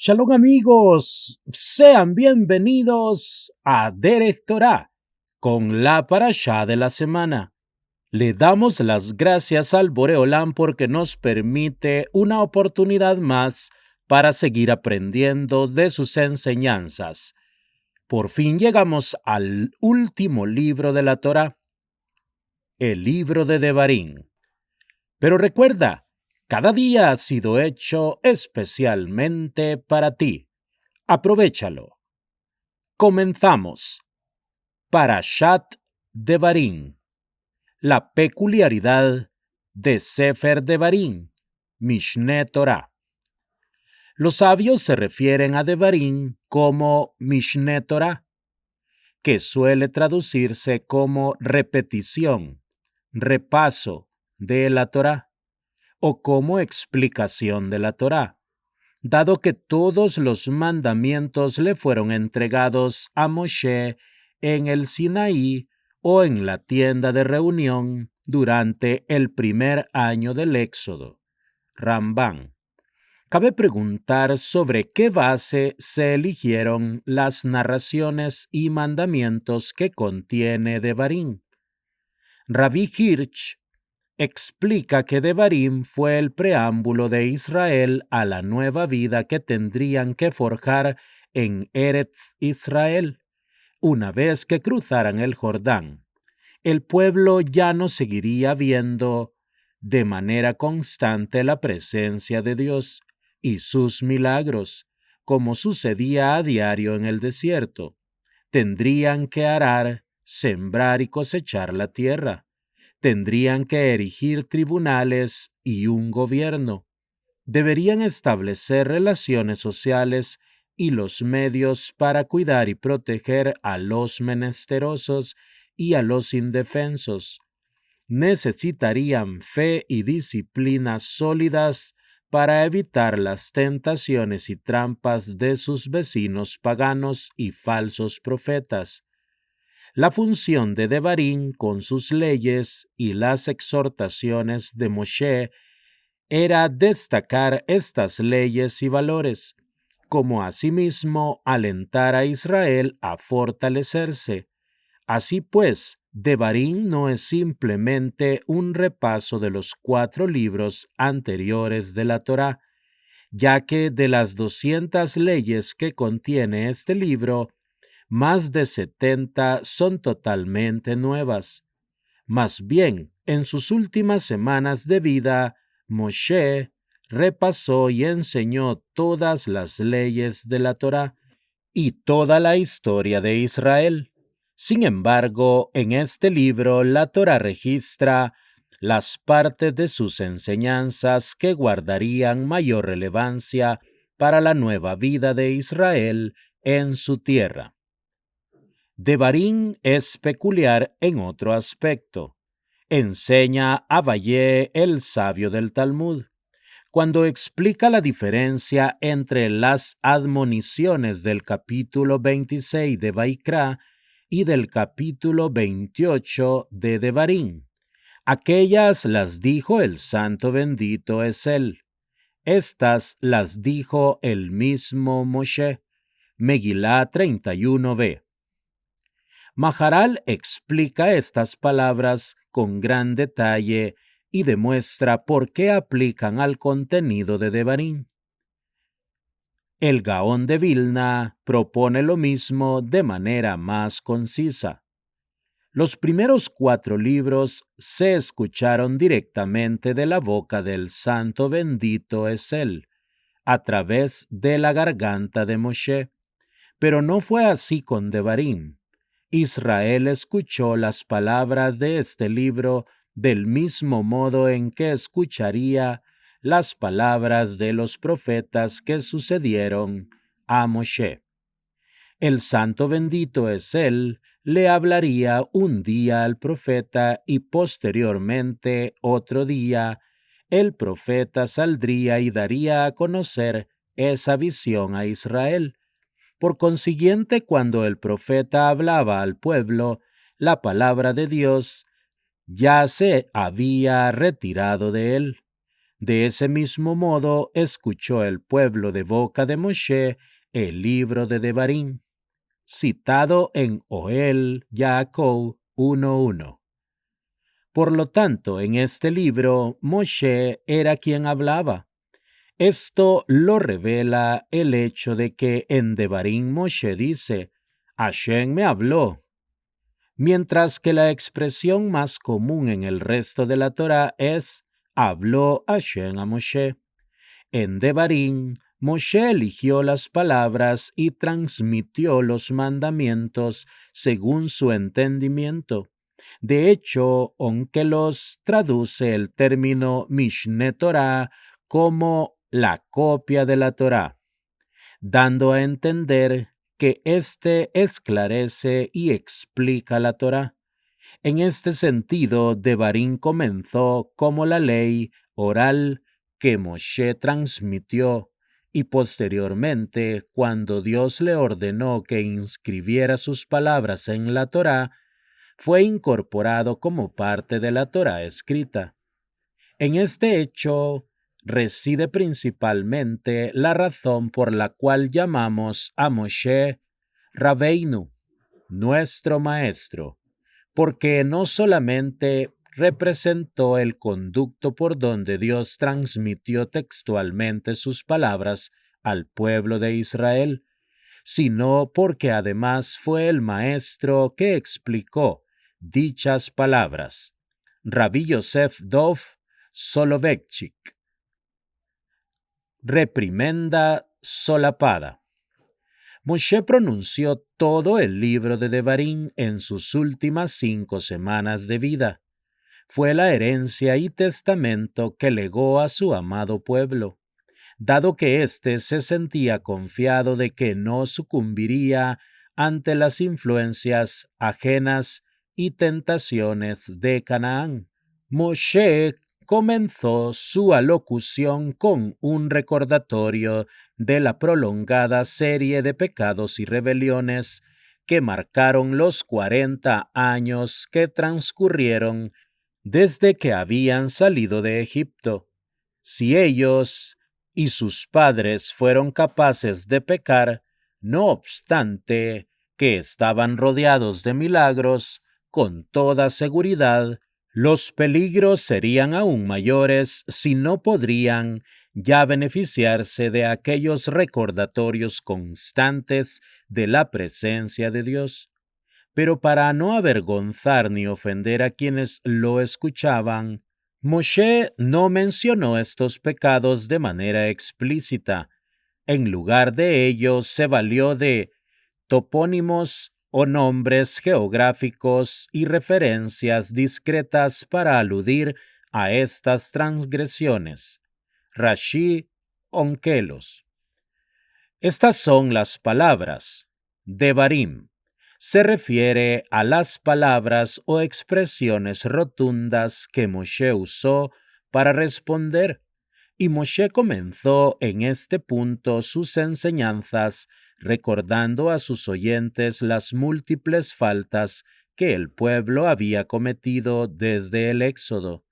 Shalom amigos, sean bienvenidos a Derech Torah con la parashá de la semana. Le damos las gracias al Boreolam porque nos permite una oportunidad más para seguir aprendiendo de sus enseñanzas. Por fin llegamos al último libro de la Torah, el libro de Devarim. Pero recuerda, cada día ha sido hecho especialmente para ti. Aprovéchalo. Comenzamos. Parashat Devarim. La peculiaridad de Sefer Devarim, Mishneh Torah. Los sabios se refieren a Devarim como Mishneh Torah, que suele traducirse como repetición, repaso de la Torah, o como explicación de la Torah, dado que todos los mandamientos le fueron entregados a Moshe en el Sinaí o en la tienda de reunión durante el primer año del Éxodo. Rambán. Cabe preguntar sobre qué base se eligieron las narraciones y mandamientos que contiene Devarim. Rabbi Hirsch explica que Devarim fue el preámbulo de Israel a la nueva vida que tendrían que forjar en Eretz Israel. Una vez que cruzaran el Jordán, el pueblo ya no seguiría viendo de manera constante la presencia de Dios y sus milagros, como sucedía a diario en el desierto. Tendrían que arar, sembrar y cosechar la tierra. Tendrían que erigir tribunales y un gobierno. Deberían establecer relaciones sociales y los medios para cuidar y proteger a los menesterosos y a los indefensos. Necesitarían fe y disciplinas sólidas para evitar las tentaciones y trampas de sus vecinos paganos y falsos profetas. La función de Devarim con sus leyes y las exhortaciones de Moshe era destacar estas leyes y valores, como asimismo alentar a Israel a fortalecerse. Así pues, Devarim no es simplemente un repaso de los 4 libros anteriores de la Torá, ya que de las 200 leyes que contiene este libro, más de 70 son totalmente nuevas. Más bien, en sus últimas semanas de vida, Moshe repasó y enseñó todas las leyes de la Torá y toda la historia de Israel. Sin embargo, en este libro la Torá registra las partes de sus enseñanzas que guardarían mayor relevancia para la nueva vida de Israel en su tierra. Devarim es peculiar en otro aspecto. Enseña Abayé, el sabio del Talmud, cuando explica la diferencia entre las admoniciones del capítulo 26 de Vaikra y del capítulo 28 de Devarim. Aquellas las dijo el santo bendito es él. Estas las dijo el mismo Moshe. Megilá 31b. Maharal explica estas palabras con gran detalle y demuestra por qué aplican al contenido de Devarim. El Gaón de Vilna propone lo mismo de manera más concisa. Los primeros 4 libros se escucharon directamente de la boca del santo bendito es él, a través de la garganta de Moshe, pero no fue así con Devarim. Israel escuchó las palabras de este libro del mismo modo en que escucharía las palabras de los profetas que sucedieron a Moshe. El santo bendito es él, le hablaría un día al profeta y posteriormente otro día, el profeta saldría y daría a conocer esa visión a Israel. Por consiguiente, cuando el profeta hablaba al pueblo, la palabra de Dios ya se había retirado de él. De ese mismo modo escuchó el pueblo de boca de Moshe el libro de Devarim, citado en Oel Yaakov 1:1. Por lo tanto, en este libro, Moshe era quien hablaba. Esto lo revela el hecho de que en Devarim Moshe dice, Hashem me habló, mientras que la expresión más común en el resto de la Torá es, habló Hashem a Moshe. En Devarim, Moshe eligió las palabras y transmitió los mandamientos según su entendimiento. De hecho, Onkelos traduce el término Mishne Torah como la copia de la Torá, dando a entender que éste esclarece y explica la Torá. En este sentido, Devarim comenzó como la ley oral que Moshe transmitió y posteriormente, cuando Dios le ordenó que inscribiera sus palabras en la Torá, fue incorporado como parte de la Torá escrita. En este hecho reside principalmente la razón por la cual llamamos a Moshe Rabbeinu, nuestro maestro, porque no solamente representó el conducto por donde Dios transmitió textualmente sus palabras al pueblo de Israel, sino porque además fue el maestro que explicó dichas palabras. Rabbi Yosef Dov Soloveitchik. Reprimenda solapada. Moshe pronunció todo el libro de Devarim en sus últimas 5 semanas de vida. Fue la herencia y testamento que legó a su amado pueblo, dado que éste se sentía confiado de que no sucumbiría ante las influencias ajenas y tentaciones de Canaán. Moshe comenzó su alocución con un recordatorio de la prolongada serie de pecados y rebeliones que marcaron los 40 años que transcurrieron desde que habían salido de Egipto. Si ellos y sus padres fueron capaces de pecar, no obstante que estaban rodeados de milagros, con toda seguridad, los peligros serían aún mayores si no podrían ya beneficiarse de aquellos recordatorios constantes de la presencia de Dios. Pero para no avergonzar ni ofender a quienes lo escuchaban, Moshe no mencionó estos pecados de manera explícita. En lugar de ello, se valió de topónimos o nombres geográficos y referencias discretas para aludir a estas transgresiones. Rashi Onkelos. Estas son las palabras. Devarim. Se refiere a las palabras o expresiones rotundas que Moshe usó para responder, y Moshe comenzó en este punto sus enseñanzas recordando a sus oyentes las múltiples faltas que el pueblo había cometido desde el Éxodo.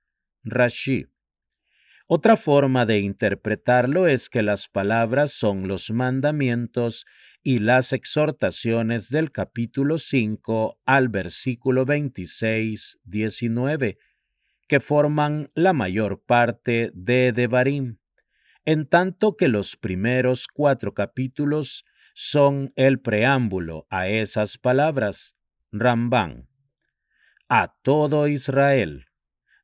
Rashi. Otra forma de interpretarlo es que las palabras son los mandamientos y las exhortaciones del capítulo 5 al versículo 26-19, que forman la mayor parte de Devarim, en tanto que los primeros 4 capítulos son el preámbulo a esas palabras. Rambán. A todo Israel.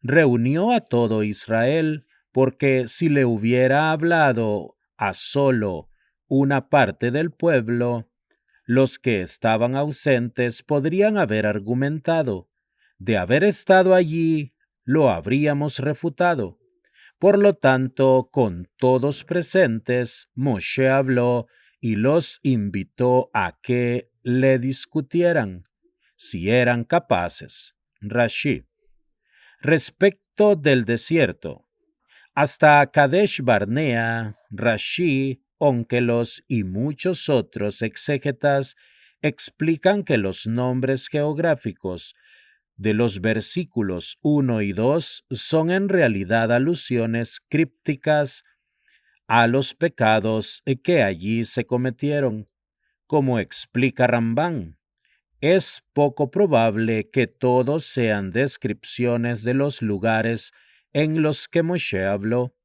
Reunió a todo Israel, porque si le hubiera hablado a solo una parte del pueblo, los que estaban ausentes podrían haber argumentado, de haber estado allí, lo habríamos refutado. Por lo tanto, con todos presentes, Moshe habló y los invitó a que le discutieran, si eran capaces. Rashi. Respecto del desierto, hasta Kadesh Barnea, Rashi, Onkelos y muchos otros exégetas explican que los nombres geográficos de los versículos 1 y 2 son en realidad alusiones crípticas a los pecados que allí se cometieron, como explica Rambán. Es poco probable que todos sean descripciones de los lugares en los que Moshe habló,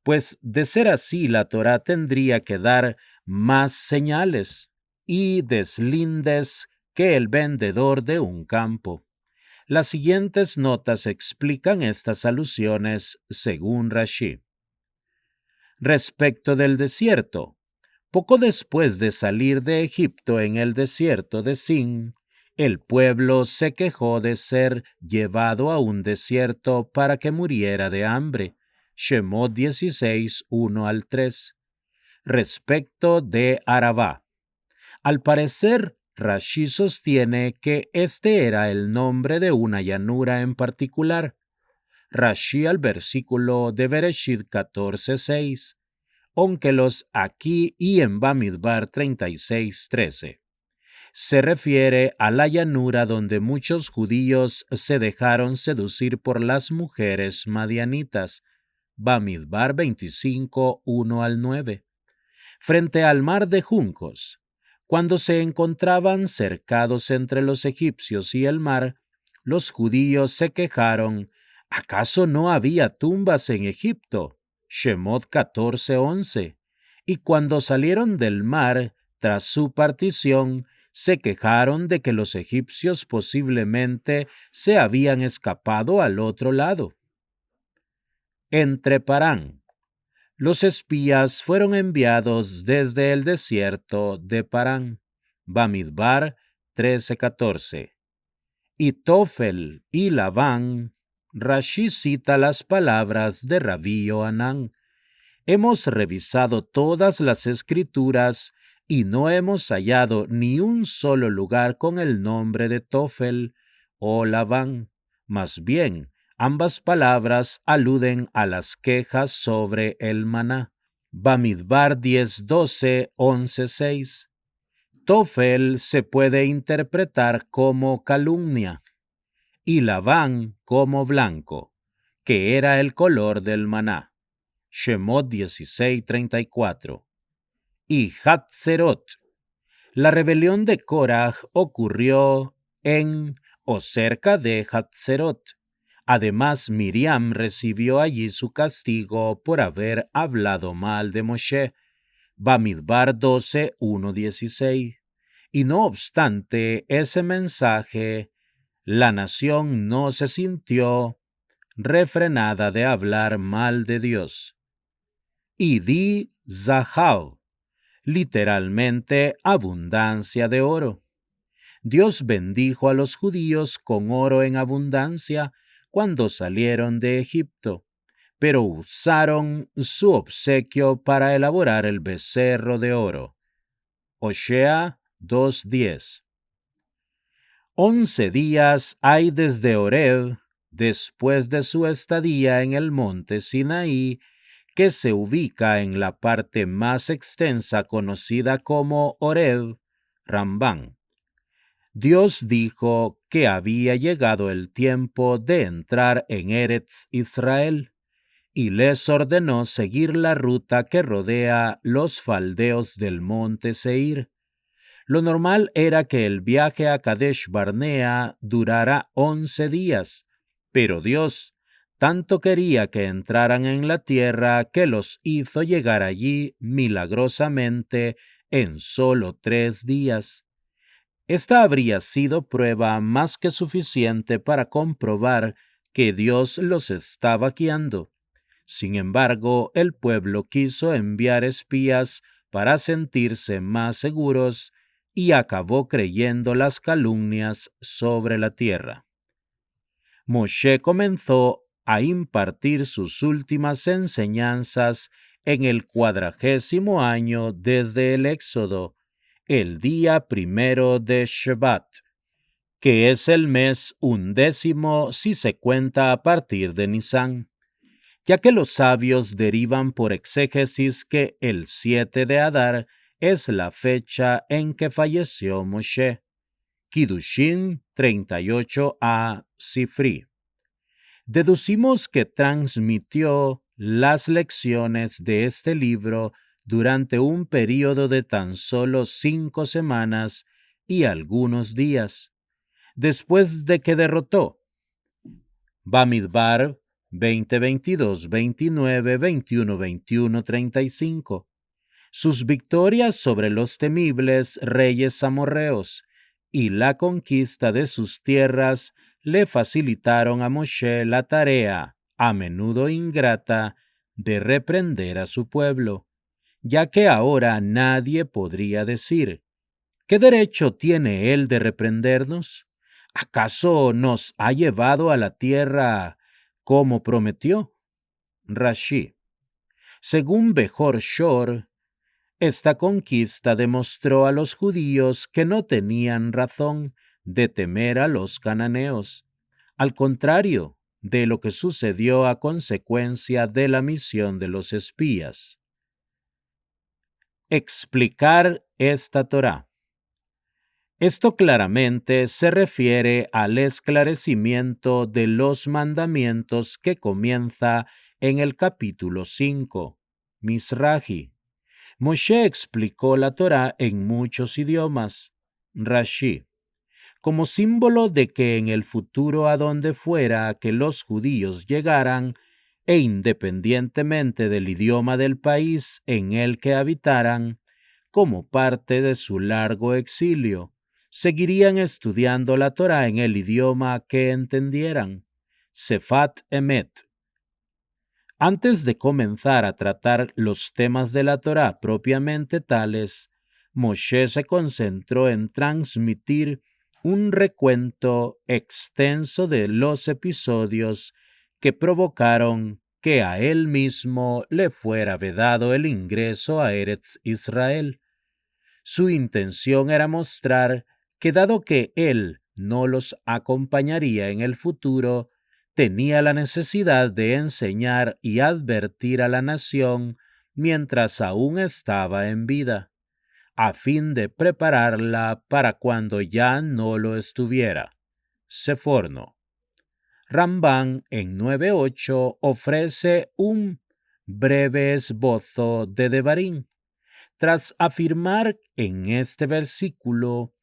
pues de ser así la Torá tendría que dar más señales y deslindes que el vendedor de un campo. Las siguientes notas explican estas alusiones según Rashi. Respecto del desierto, poco después de salir de Egipto en el desierto de Sin, el pueblo se quejó de ser llevado a un desierto para que muriera de hambre. Shemot 16, 1 al 3. Respecto de Arabá, al parecer, Rashi sostiene que este era el nombre de una llanura en particular. Rashi al versículo de Bereshit 14:6, aunque los aquí y en Bamidbar 36:13. Se refiere a la llanura donde muchos judíos se dejaron seducir por las mujeres madianitas. Bamidbar 25, 1 al 9. Frente al mar de juncos, cuando se encontraban cercados entre los egipcios y el mar, los judíos se quejaron: ¿acaso no había tumbas en Egipto? Shemot 14:11. Y cuando salieron del mar, tras su partición, se quejaron de que los egipcios posiblemente se habían escapado al otro lado. Entre Parán. Los espías fueron enviados desde el desierto de Parán. Bamidbar 13:14. Y Tofel y Labán, Rashi cita las palabras de Rabí Yohanan. Hemos revisado todas las escrituras y no hemos hallado ni un solo lugar con el nombre de Tofel o Labán. Más bien, ambas palabras aluden a las quejas sobre el maná. Bamidbar 10:12, 11:6. Tofel se puede interpretar como calumnia y Labán como blanco, que era el color del maná. Shemot 16:34. Y Hatzerot. La rebelión de Korah ocurrió en o cerca de Hatzerot. Además, Miriam recibió allí su castigo por haber hablado mal de Moshe. Bamidbar 12, 1-16. Y no obstante ese mensaje, la nación no se sintió refrenada de hablar mal de Dios. Y di Zahab, literalmente abundancia de oro. Dios bendijo a los judíos con oro en abundancia cuando salieron de Egipto, pero usaron su obsequio para elaborar el becerro de oro. Osea 2:10. 11 días hay desde Horeb, después de su estadía en el monte Sinaí, que se ubica en la parte más extensa conocida como Horeb, Rambán. Dios dijo que había llegado el tiempo de entrar en Eretz Israel y les ordenó seguir la ruta que rodea los faldeos del monte Seir. Lo normal era que el viaje a Kadesh Barnea durara 11 días, pero Dios tanto quería que entraran en la tierra que los hizo llegar allí milagrosamente en solo 3 días. Esta habría sido prueba más que suficiente para comprobar que Dios los estaba guiando. Sin embargo, el pueblo quiso enviar espías para sentirse más seguros y acabó creyendo las calumnias sobre la tierra. Moshe comenzó a impartir sus últimas enseñanzas en el 40º año desde el Éxodo, el día 1 de Shevat, que es el mes 11 si se cuenta a partir de Nisán, ya que los sabios derivan por exégesis que el 7 de Adar es la fecha en que falleció Moshe. Kiddushin 38a Sifri. Deducimos que transmitió las lecciones de este libro durante un período de tan solo 5 semanas y algunos días, después de que derrotó Bamidbar 20, 22, 29, 21, 21, 35. Sus victorias sobre los temibles reyes amorreos y la conquista de sus tierras le facilitaron a Moshe la tarea, a menudo ingrata, de reprender a su pueblo, ya que ahora nadie podría decir, ¿qué derecho tiene él de reprendernos? ¿Acaso nos ha llevado a la tierra como prometió? Rashi. Según Bejor Shor, esta conquista demostró a los judíos que no tenían razón de temer a los cananeos, al contrario de lo que sucedió a consecuencia de la misión de los espías. Explicar esta Torá. Esto claramente se refiere al esclarecimiento de los mandamientos que comienza en el capítulo 5, Misraji. Moshe explicó la Torá en muchos idiomas, Rashi, como símbolo de que en el futuro a donde fuera que los judíos llegaran, e independientemente del idioma del país en el que habitaran, como parte de su largo exilio, seguirían estudiando la Torá en el idioma que entendieran, Sefat Emet. Antes de comenzar a tratar los temas de la Torá propiamente tales, Moshe se concentró en transmitir un recuento extenso de los episodios que provocaron que a él mismo le fuera vedado el ingreso a Eretz Israel. Su intención era mostrar que dado que él no los acompañaría en el futuro, tenía la necesidad de enseñar y advertir a la nación mientras aún estaba en vida, a fin de prepararla para cuando ya no lo estuviera. Seforno. Rambán en 9.8 ofrece un breve esbozo de Devarim, tras afirmar en este versículo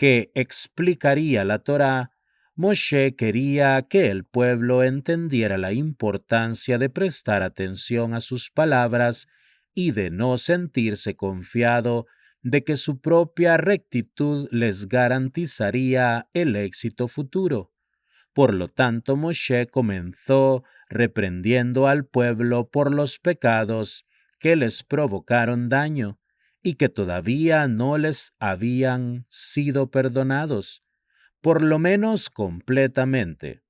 que explicaría la Torá. Moshe quería que el pueblo entendiera la importancia de prestar atención a sus palabras y de no sentirse confiado de que su propia rectitud les garantizaría el éxito futuro. Por lo tanto, Moshe comenzó reprendiendo al pueblo por los pecados que les provocaron daño y que todavía no les habían sido perdonados, por lo menos completamente,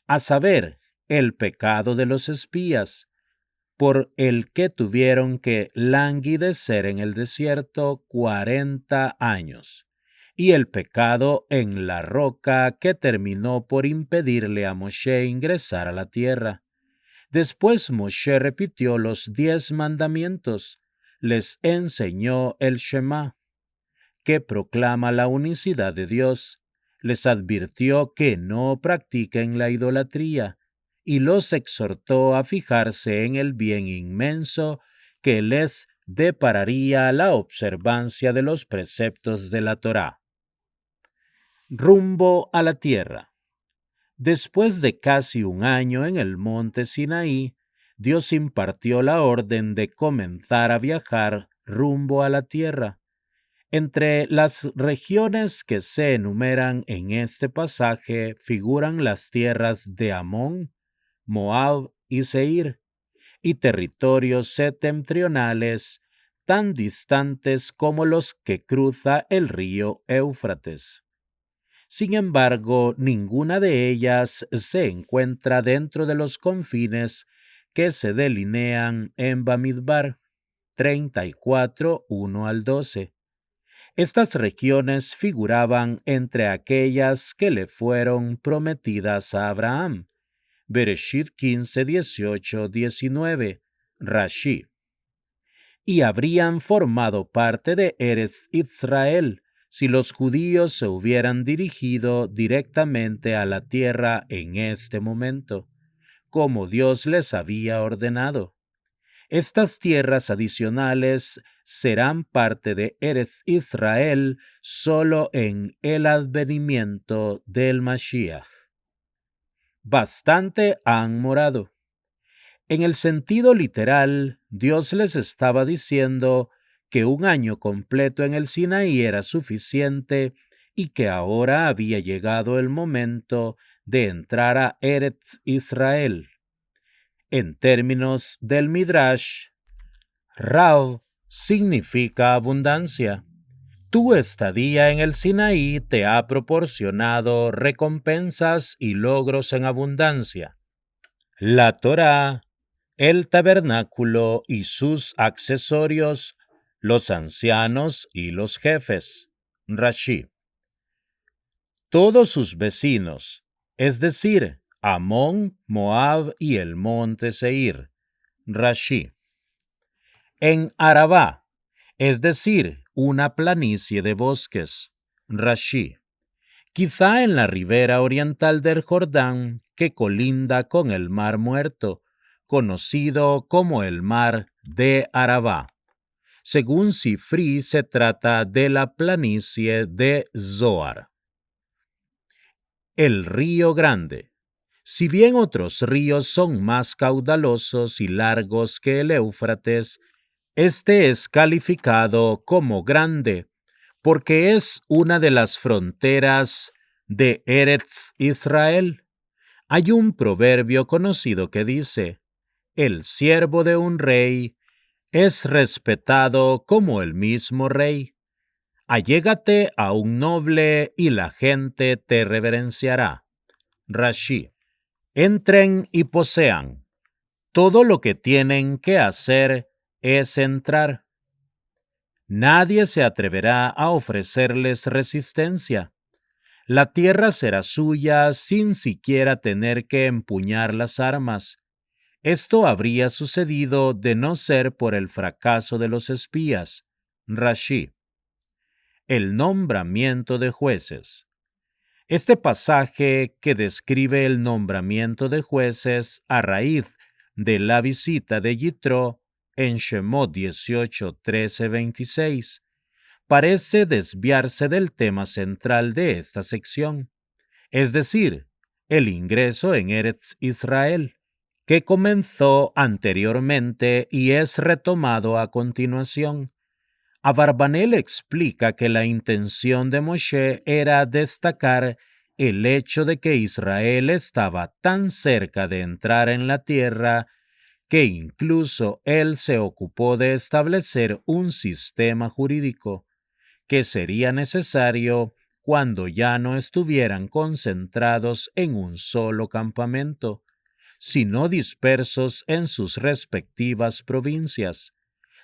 a saber, el pecado de los espías, por el que tuvieron que languidecer en el desierto 40 años, y el pecado en la roca que terminó por impedirle a Moshe ingresar a la tierra. Después Moshe repitió los 10 mandamientos, les enseñó el Shema, que proclama la unicidad de Dios, les advirtió que no practiquen la idolatría y los exhortó a fijarse en el bien inmenso que les depararía la observancia de los preceptos de la Torá. Rumbo a la tierra. Después de casi un año en el monte Sinaí, Dios impartió la orden de comenzar a viajar rumbo a la tierra. Entre las regiones que se enumeran en este pasaje figuran las tierras de Amón, Moab y Seir, y territorios septentrionales tan distantes como los que cruza el río Éufrates. Sin embargo, ninguna de ellas se encuentra dentro de los confines que se delinean en Bamidbar 34, 1 al 12. Estas regiones figuraban entre aquellas que le fueron prometidas a Abraham. Bereshit 15, 18, 19, Rashi. Y habrían formado parte de Eretz Israel si los judíos se hubieran dirigido directamente a la tierra en este momento, como Dios les había ordenado. Estas tierras adicionales serán parte de Eretz Israel solo en el advenimiento del Mashiach. Bastante han morado. En el sentido literal, Dios les estaba diciendo que un año completo en el Sinaí era suficiente y que ahora había llegado el momento de entrar a Eretz Israel. En términos del Midrash, Rav significa abundancia. Tu estadía en el Sinaí te ha proporcionado recompensas y logros en abundancia. La Torá, el tabernáculo y sus accesorios, los ancianos y los jefes. Rashi. Todos sus vecinos, es decir, Amón, Moab y el monte Seir. Rashi. En Arabá, es decir, una planicie de bosques. Rashi. Quizá en la ribera oriental del Jordán, que colinda con el Mar Muerto, conocido como el Mar de Arabá. Según Sifri, se trata de la planicie de Zoar. El Río Grande. Si bien otros ríos son más caudalosos y largos que el Éufrates, este es calificado como grande porque es una de las fronteras de Eretz Israel. Hay un proverbio conocido que dice: el siervo de un rey es respetado como el mismo rey. Allégate a un noble y la gente te reverenciará. Rashi. Entren y posean. Todo lo que tienen que hacer es entrar. Nadie se atreverá a ofrecerles resistencia. La tierra será suya sin siquiera tener que empuñar las armas. Esto habría sucedido de no ser por el fracaso de los espías. Rashi. El nombramiento de jueces. Este pasaje que describe el nombramiento de jueces a raíz de la visita de Yitro en Shemot 18, 13, 26, parece desviarse del tema central de esta sección, es decir, el ingreso en Eretz Israel, que comenzó anteriormente y es retomado a continuación. Abarbanel explica que la intención de Moshe era destacar el hecho de que Israel estaba tan cerca de entrar en la tierra que incluso él se ocupó de establecer un sistema jurídico que sería necesario cuando ya no estuvieran concentrados en un solo campamento, sino dispersos en sus respectivas provincias.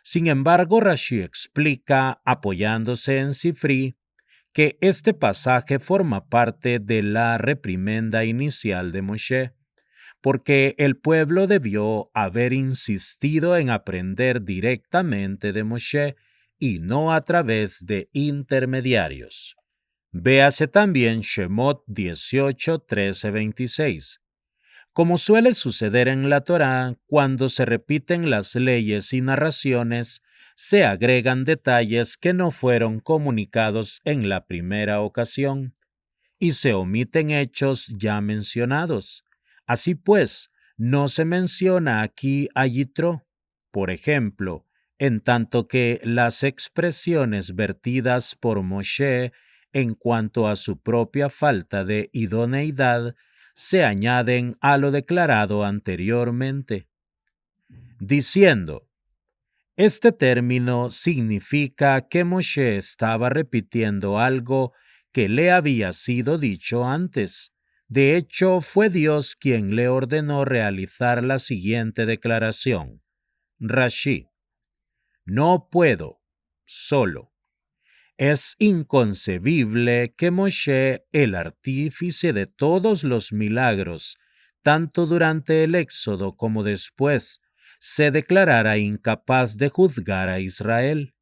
Sin embargo, Rashi explica, apoyándose en Sifri, que este pasaje forma parte de la reprimenda inicial de Moshe, porque el pueblo debió haber insistido en aprender directamente de Moshe y no a través de intermediarios. Véase también Shemot 18, 13, 26. Como suele suceder en la Torá, cuando se repiten las leyes y narraciones, se agregan detalles que no fueron comunicados en la primera ocasión, y se omiten hechos ya mencionados. Así pues, no se menciona aquí a Yitro, por ejemplo, en tanto que las expresiones vertidas por Moshe en cuanto a su propia falta de idoneidad se añaden a lo declarado anteriormente, diciendo: este término significa que Moshe estaba repitiendo algo que le había sido dicho antes. De hecho, fue Dios quien le ordenó realizar la siguiente declaración. Rashi. No puedo, solo. Es inconcebible que Moshe, el artífice de todos los milagros, tanto durante el Éxodo como después, se declarara incapaz de juzgar a Israel.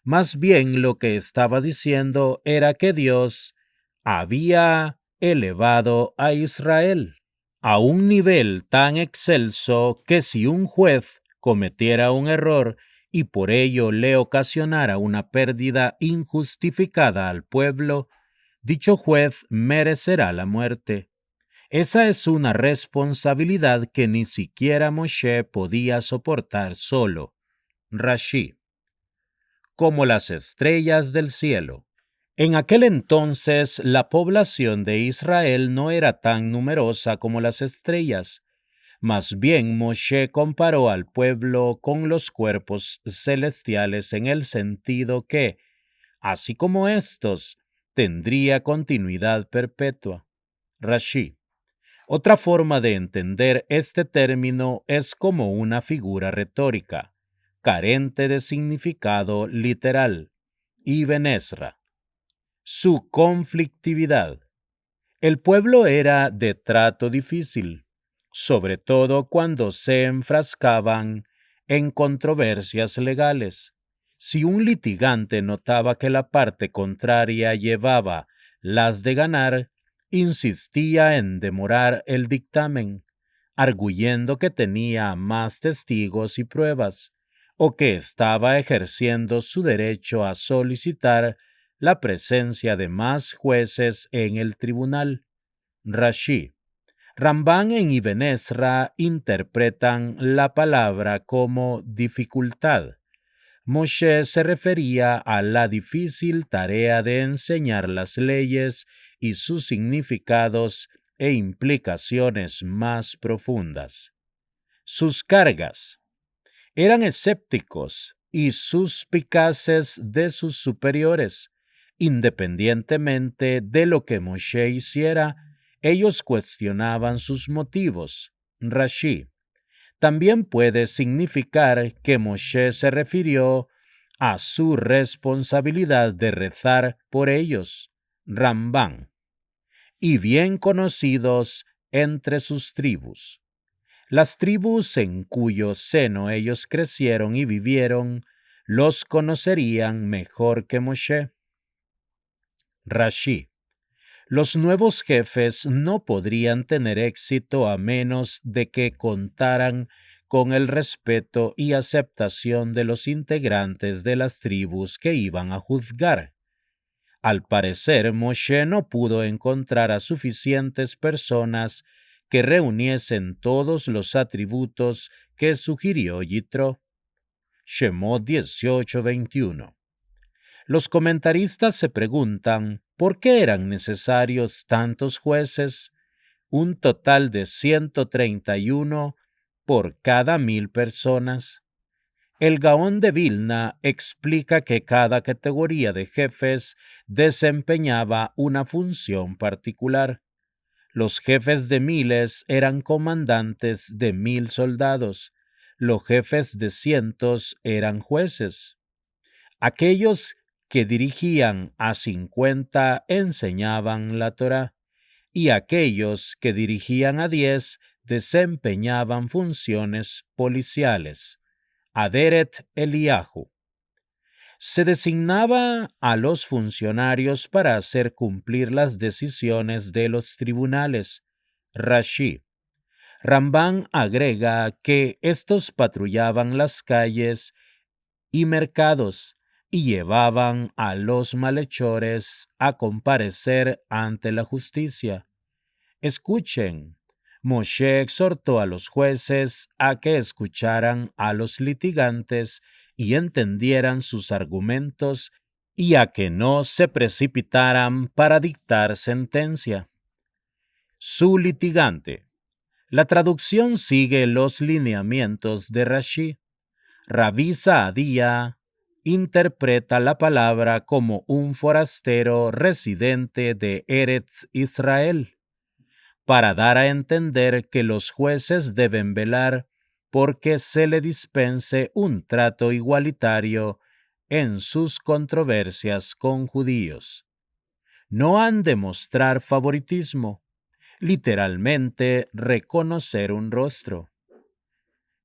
Más bien lo que estaba diciendo era que Dios había elevado a Israel a un nivel tan excelso que si un juez cometiera un error y por ello le ocasionara una pérdida injustificada al pueblo, dicho juez merecerá la muerte. Esa es una responsabilidad que ni siquiera Moshe podía soportar solo. Rashi. Como las estrellas del cielo. En aquel entonces la población de Israel no era tan numerosa como las estrellas. Más bien Moshe comparó al pueblo con los cuerpos celestiales en el sentido que, así como estos, tendría continuidad perpetua. Rashi. Otra forma de entender este término es como una figura retórica, carente de significado literal. Ibn Ezra. Su conflictividad. El pueblo era de trato difícil, sobre todo cuando se enfrascaban en controversias legales. Si un litigante notaba que la parte contraria llevaba las de ganar, insistía en demorar el dictamen, arguyendo que tenía más testigos y pruebas, o que estaba ejerciendo su derecho a solicitar la presencia de más jueces en el tribunal. Rashi. Rambán en Ibn Ezra interpretan la palabra como dificultad. Moshe se refería a la difícil tarea de enseñar las leyes y sus significados e implicaciones más profundas. Sus cargas. Eran escépticos y suspicaces de sus superiores. Independientemente de lo que Moshe hiciera, ellos cuestionaban sus motivos. Rashi. También puede significar que Moshe se refirió a su responsabilidad de rezar por ellos. Rambán. Y bien conocidos entre sus tribus. Las tribus en cuyo seno ellos crecieron y vivieron, los conocerían mejor que Moshe. Rashi. Los nuevos jefes no podrían tener éxito a menos de que contaran con el respeto y aceptación de los integrantes de las tribus que iban a juzgar. Al parecer, Moshe no pudo encontrar a suficientes personas que reuniesen todos los atributos que sugirió Yitro. Shemot 18:21. Los comentaristas se preguntan por qué eran necesarios tantos jueces, un total de 131 por cada 1000 personas. El Gaón de Vilna explica que cada categoría de jefes desempeñaba una función particular. Los jefes de miles eran comandantes de 1000 soldados. Los jefes de cientos eran jueces. Aquellos que dirigían a 50 enseñaban la Torá, y aquellos que dirigían a 10 desempeñaban funciones policiales. Aderet Eliyahu. Se designaba a los funcionarios para hacer cumplir las decisiones de los tribunales. Rashi. Rambán agrega que estos patrullaban las calles y mercados y llevaban a los malhechores a comparecer ante la justicia. Escuchen. Moshe exhortó a los jueces a que escucharan a los litigantes y entendieran sus argumentos y a que no se precipitaran para dictar sentencia. Su litigante. La traducción sigue los lineamientos de Rashi. Rabí Saadía interpreta la palabra como un forastero residente de Eretz Israel, para dar a entender que los jueces deben velar porque se le dispense un trato igualitario en sus controversias con judíos. No han de mostrar favoritismo, literalmente reconocer un rostro.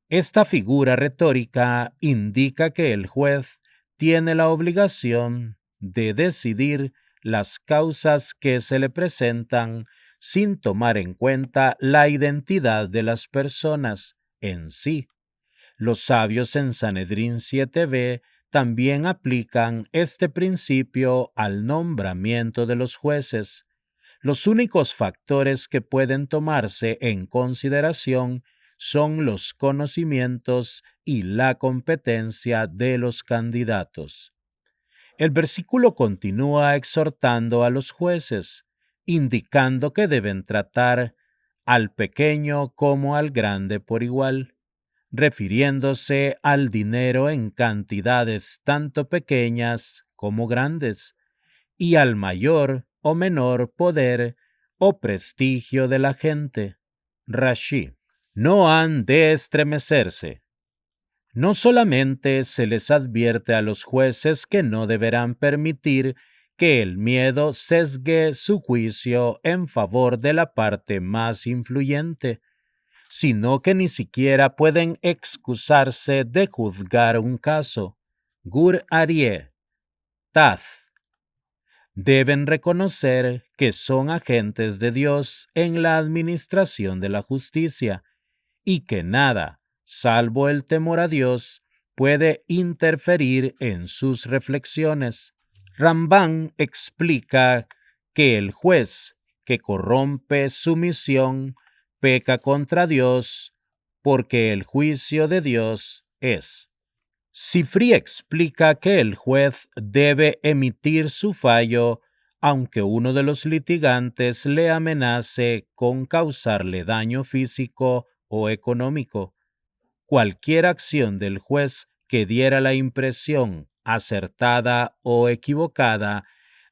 Esta figura retórica indica que el juez tiene la obligación de decidir las causas que se le presentan sin tomar en cuenta la identidad de las personas en sí. Los sabios en Sanedrín 7b también aplican este principio al nombramiento de los jueces. Los únicos factores que pueden tomarse en consideración son los conocimientos y la competencia de los candidatos. El versículo continúa exhortando a los jueces, indicando que deben tratar al pequeño como al grande por igual, refiriéndose al dinero en cantidades tanto pequeñas como grandes, y al mayor o menor poder o prestigio de la gente. Rashi. No han de estremecerse. No solamente se les advierte a los jueces que no deberán permitir que el miedo sesgue su juicio en favor de la parte más influyente, sino que ni siquiera pueden excusarse de juzgar un caso. Gur Aryeh, Taz. Deben reconocer que son agentes de Dios en la administración de la justicia y que nada, salvo el temor a Dios, puede interferir en sus reflexiones. Rambán explica que el juez que corrompe su misión peca contra Dios porque el juicio de Dios es. Sifri explica que el juez debe emitir su fallo aunque uno de los litigantes le amenace con causarle daño físico o económico. Cualquier acción del juez que diera la impresión, acertada o equivocada,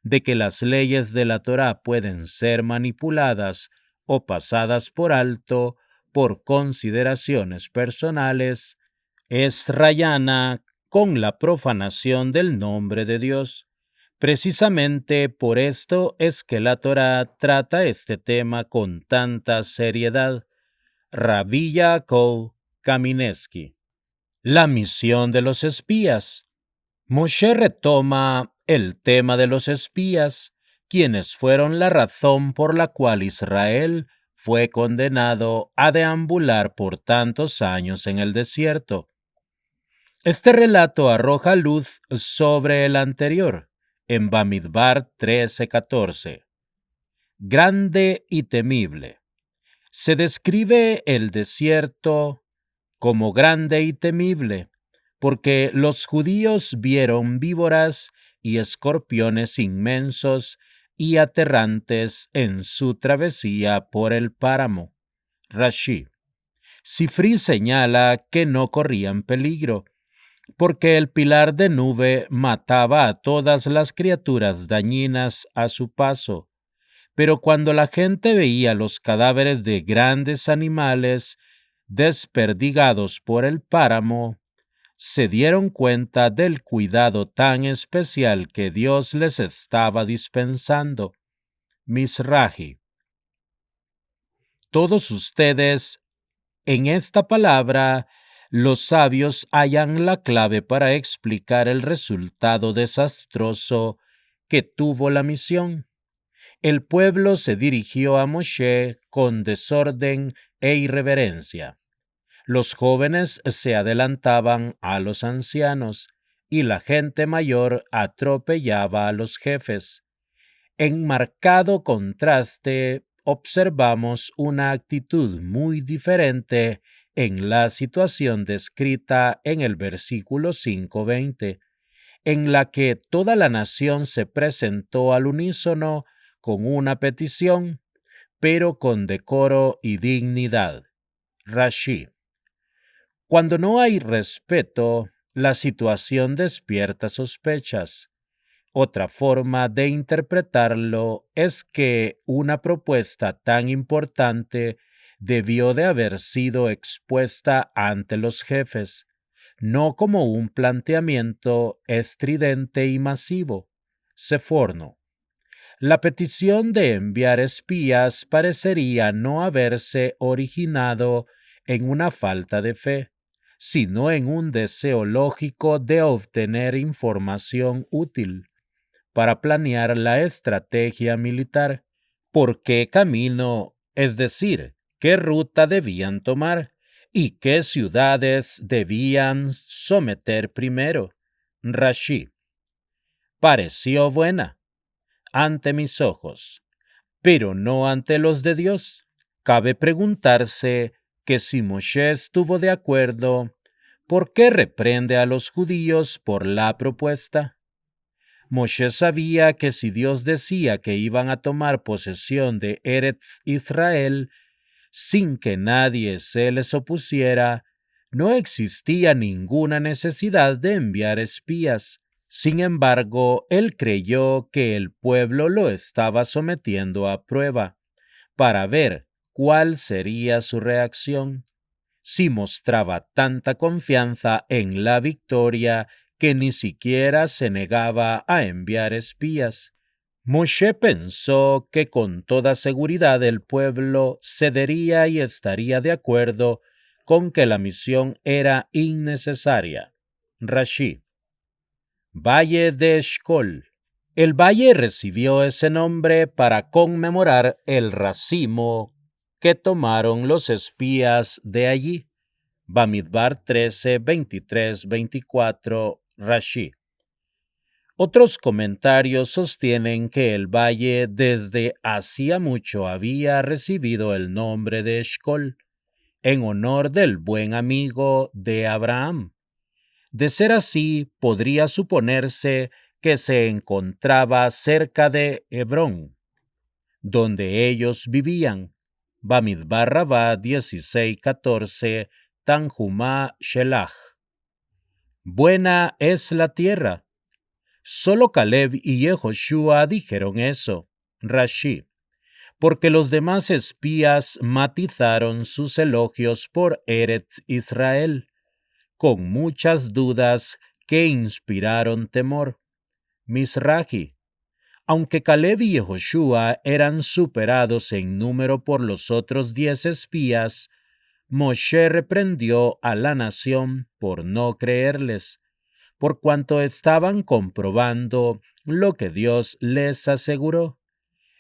de que las leyes de la Torá pueden ser manipuladas o pasadas por alto por consideraciones personales, es rayana con la profanación del nombre de Dios. Precisamente por esto es que la Torá trata este tema con tanta seriedad. Rabbi Yaakov Kaminsky. La misión de los espías. Moshe retoma el tema de los espías, quienes fueron la razón por la cual Israel fue condenado a deambular por tantos años en el desierto. Este relato arroja luz sobre el anterior, en Bamidbar 13:14. Grande y temible. Se describe el desierto como grande y temible, porque los judíos vieron víboras y escorpiones inmensos y aterrantes en su travesía por el páramo. Rashi. Sifri señala que no corrían peligro, porque el pilar de nube mataba a todas las criaturas dañinas a su paso. Pero cuando la gente veía los cadáveres de grandes animales desperdigados por el páramo, se dieron cuenta del cuidado tan especial que Dios les estaba dispensando. Mizrahi. Todos ustedes, en esta palabra, los sabios hallan la clave para explicar el resultado desastroso que tuvo la misión. El pueblo se dirigió a Moshe con desorden e irreverencia. Los jóvenes se adelantaban a los ancianos y la gente mayor atropellaba a los jefes. En marcado contraste, observamos una actitud muy diferente en la situación descrita en el versículo 5:20, en la que toda la nación se presentó al unísono con una petición, pero con decoro y dignidad. Rashi. Cuando no hay respeto, la situación despierta sospechas. Otra forma de interpretarlo es que una propuesta tan importante debió de haber sido expuesta ante los jefes, no como un planteamiento estridente y masivo. Seforno. La petición de enviar espías parecería no haberse originado en una falta de fe, sino en un deseo lógico de obtener información útil para planear la estrategia militar. ¿Por qué camino, es decir, qué ruta debían tomar y qué ciudades debían someter primero? Rashi: pareció buena ante mis ojos, pero no ante los de Dios. Cabe preguntarse que si Moshe estuvo de acuerdo, ¿por qué reprende a los judíos por la propuesta? Moshe sabía que si Dios decía que iban a tomar posesión de Eretz Israel sin que nadie se les opusiera, no existía ninguna necesidad de enviar espías. Sin embargo, él creyó que el pueblo lo estaba sometiendo a prueba para ver cuál sería su reacción. Si mostraba tanta confianza en la victoria que ni siquiera se negaba a enviar espías. Moshe pensó que con toda seguridad el pueblo cedería y estaría de acuerdo con que la misión era innecesaria. Rashi: Valle de Eshcol. El valle recibió ese nombre para conmemorar el racimo que tomaron los espías de allí. Bamidbar 13, 23, 24, Rashi. Otros comentarios sostienen que el valle desde hacía mucho había recibido el nombre de Eshcol, en honor del buen amigo de Abraham. De ser así, podría suponerse que se encontraba cerca de Hebrón, donde ellos vivían. Bamidbar Rabá 16:14, Tanjumá Shelach. Buena es la tierra. Solo Caleb y Yehoshua dijeron eso. Rashi: porque los demás espías matizaron sus elogios por Eretz Israel, con muchas dudas que inspiraron temor. Misraji: aunque Caleb y Yehoshua eran superados en número por los otros 10 espías, Moshe reprendió a la nación por no creerles, por cuanto estaban comprobando lo que Dios les aseguró.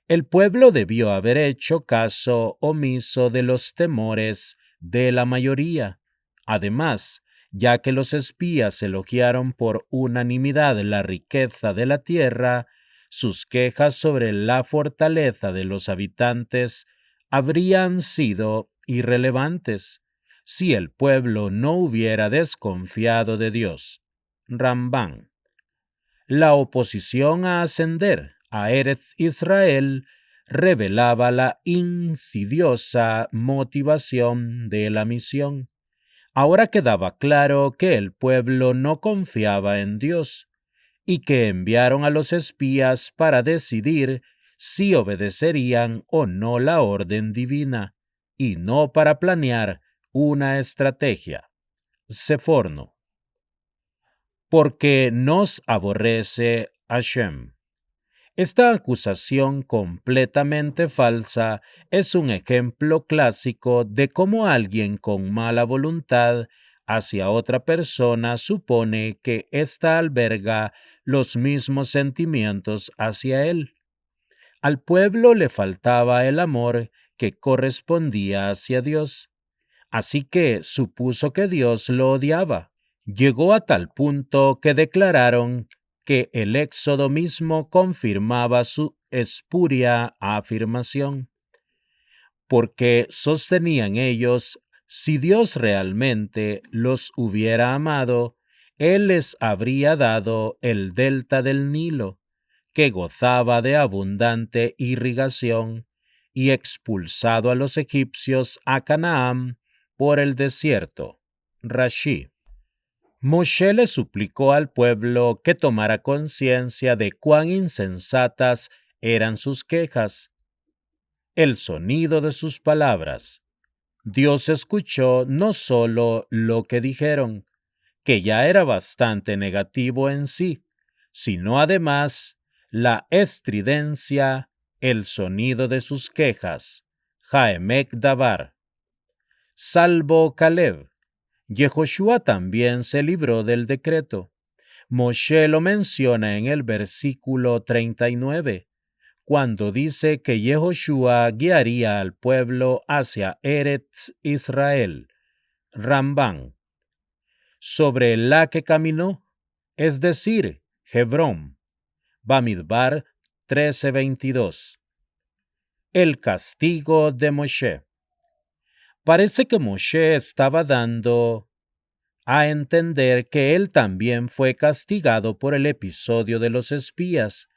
El pueblo debió haber hecho caso omiso de los temores de la mayoría. Además, ya que los espías elogiaron por unanimidad la riqueza de la tierra, sus quejas sobre la fortaleza de los habitantes habrían sido irrelevantes si el pueblo no hubiera desconfiado de Dios. Rambán. La oposición a ascender a Eretz Israel revelaba la insidiosa motivación de la misión. Ahora quedaba claro que el pueblo no confiaba en Dios y que enviaron a los espías para decidir si obedecerían o no la orden divina, y no para planear una estrategia. Seforno. Porque nos aborrece Hashem. Esta acusación completamente falsa es un ejemplo clásico de cómo alguien con mala voluntad hacia otra persona supone que ésta alberga los mismos sentimientos hacia él. Al pueblo le faltaba el amor que correspondía hacia Dios, así que supuso que Dios lo odiaba. Llegó a tal punto que declararon que el Éxodo mismo confirmaba su espuria afirmación, porque sostenían ellos, si Dios realmente los hubiera amado, Él les habría dado el delta del Nilo, que gozaba de abundante irrigación, y expulsado a los egipcios a Canaán por el desierto. Rashi. Moshe le suplicó al pueblo que tomara conciencia de cuán insensatas eran sus quejas. El sonido de sus palabras. Dios escuchó no solo lo que dijeron, que ya era bastante negativo en sí, sino además la estridencia, el sonido de sus quejas. Jaemek Davar. Salvo Caleb, Yehoshua también se libró del decreto. Moshe lo menciona en el versículo 39, cuando dice que Yehoshua guiaría al pueblo hacia Eretz Israel, Rambán, sobre la que caminó, es decir, Hebrón, Bamidbar 13:22. El castigo de Moshe. Parece que Moshe estaba dando a entender que él también fue castigado por el episodio de los espías.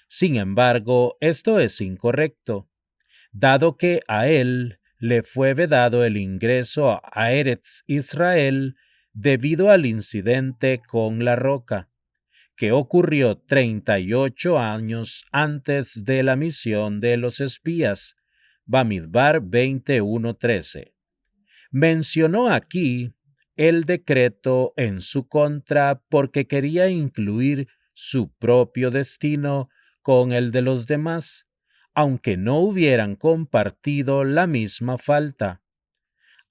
Sin embargo, esto es incorrecto, dado que a él le fue vedado el ingreso a Eretz Israel debido al incidente con la roca, que ocurrió 38 años antes de la misión de los espías. Bamidbar 21:13. Mencionó aquí el decreto en su contra porque quería incluir su propio destino con el de los demás, aunque no hubieran compartido la misma falta.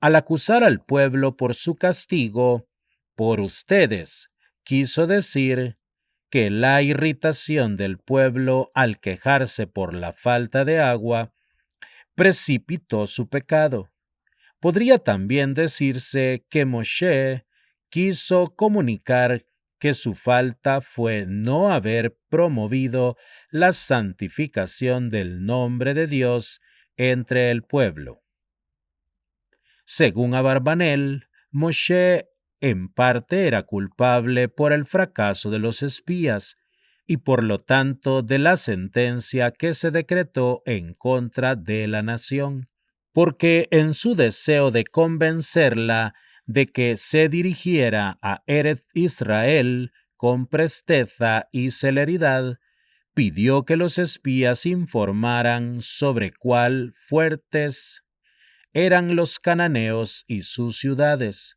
Al acusar al pueblo por su castigo, por ustedes, quiso decir que la irritación del pueblo al quejarse por la falta de agua precipitó su pecado. Podría también decirse que Moshe quiso comunicar que su falta fue no haber promovido la santificación del nombre de Dios entre el pueblo. Según Abarbanel, Moshe en parte era culpable por el fracaso de los espías y por lo tanto de la sentencia que se decretó en contra de la nación, porque en su deseo de convencerla de que se dirigiera a Eretz Israel con presteza y celeridad, pidió que los espías informaran sobre cuál fuertes eran los cananeos y sus ciudades.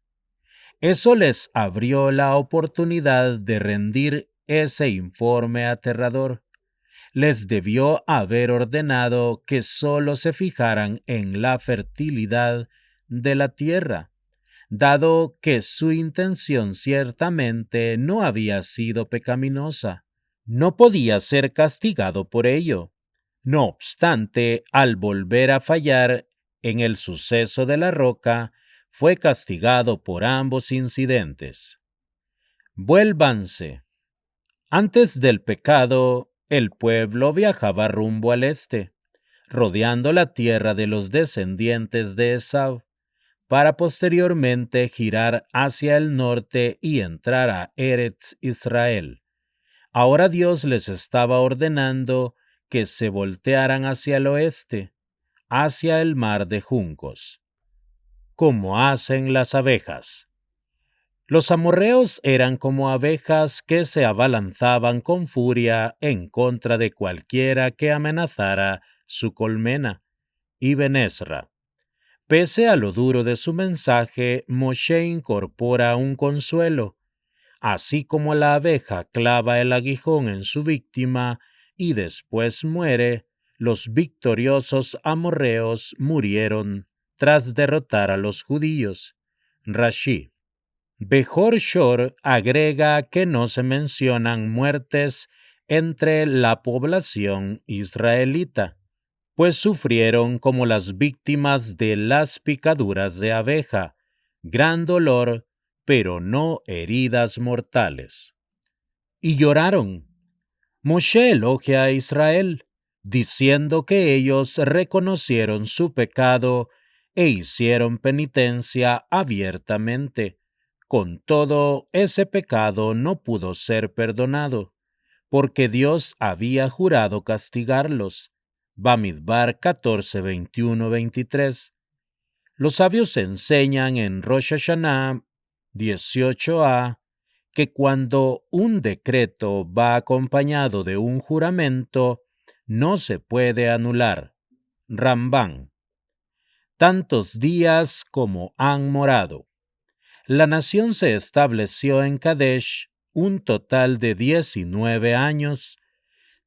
Eso les abrió la oportunidad de rendir ese informe aterrador. Les debió haber ordenado que solo se fijaran en la fertilidad de la tierra, dado que su intención ciertamente no había sido pecaminosa. No podía ser castigado por ello. No obstante, al volver a fallar en el suceso de la roca, fue castigado por ambos incidentes. Vuélvanse. Antes del pecado, el pueblo viajaba rumbo al este, rodeando la tierra de los descendientes de Esau, para posteriormente girar hacia el norte y entrar a Eretz Israel. Ahora Dios les estaba ordenando que se voltearan hacia el oeste, hacia el mar de juncos, como hacen las abejas. Los amorreos eran como abejas que se abalanzaban con furia en contra de cualquiera que amenazara su colmena. Ibn Ezra. Pese a lo duro de su mensaje, Moshe incorpora un consuelo. Así como la abeja clava el aguijón en su víctima y después muere, los victoriosos amorreos murieron tras derrotar a los judíos. Rashi. Bejor Shor agrega que no se mencionan muertes entre la población israelita, pues sufrieron como las víctimas de las picaduras de abeja, gran dolor, pero no heridas mortales. Y lloraron. Moshe elogia a Israel, diciendo que ellos reconocieron su pecado e hicieron penitencia abiertamente. Con todo, ese pecado no pudo ser perdonado, porque Dios había jurado castigarlos. Bamidbar 14, 21, 23. Los sabios enseñan en Rosh Hashanah 18a que cuando un decreto va acompañado de un juramento, no se puede anular. Rambán. Tantos días como han morado. La nación se estableció en Kadesh un total de 19 años,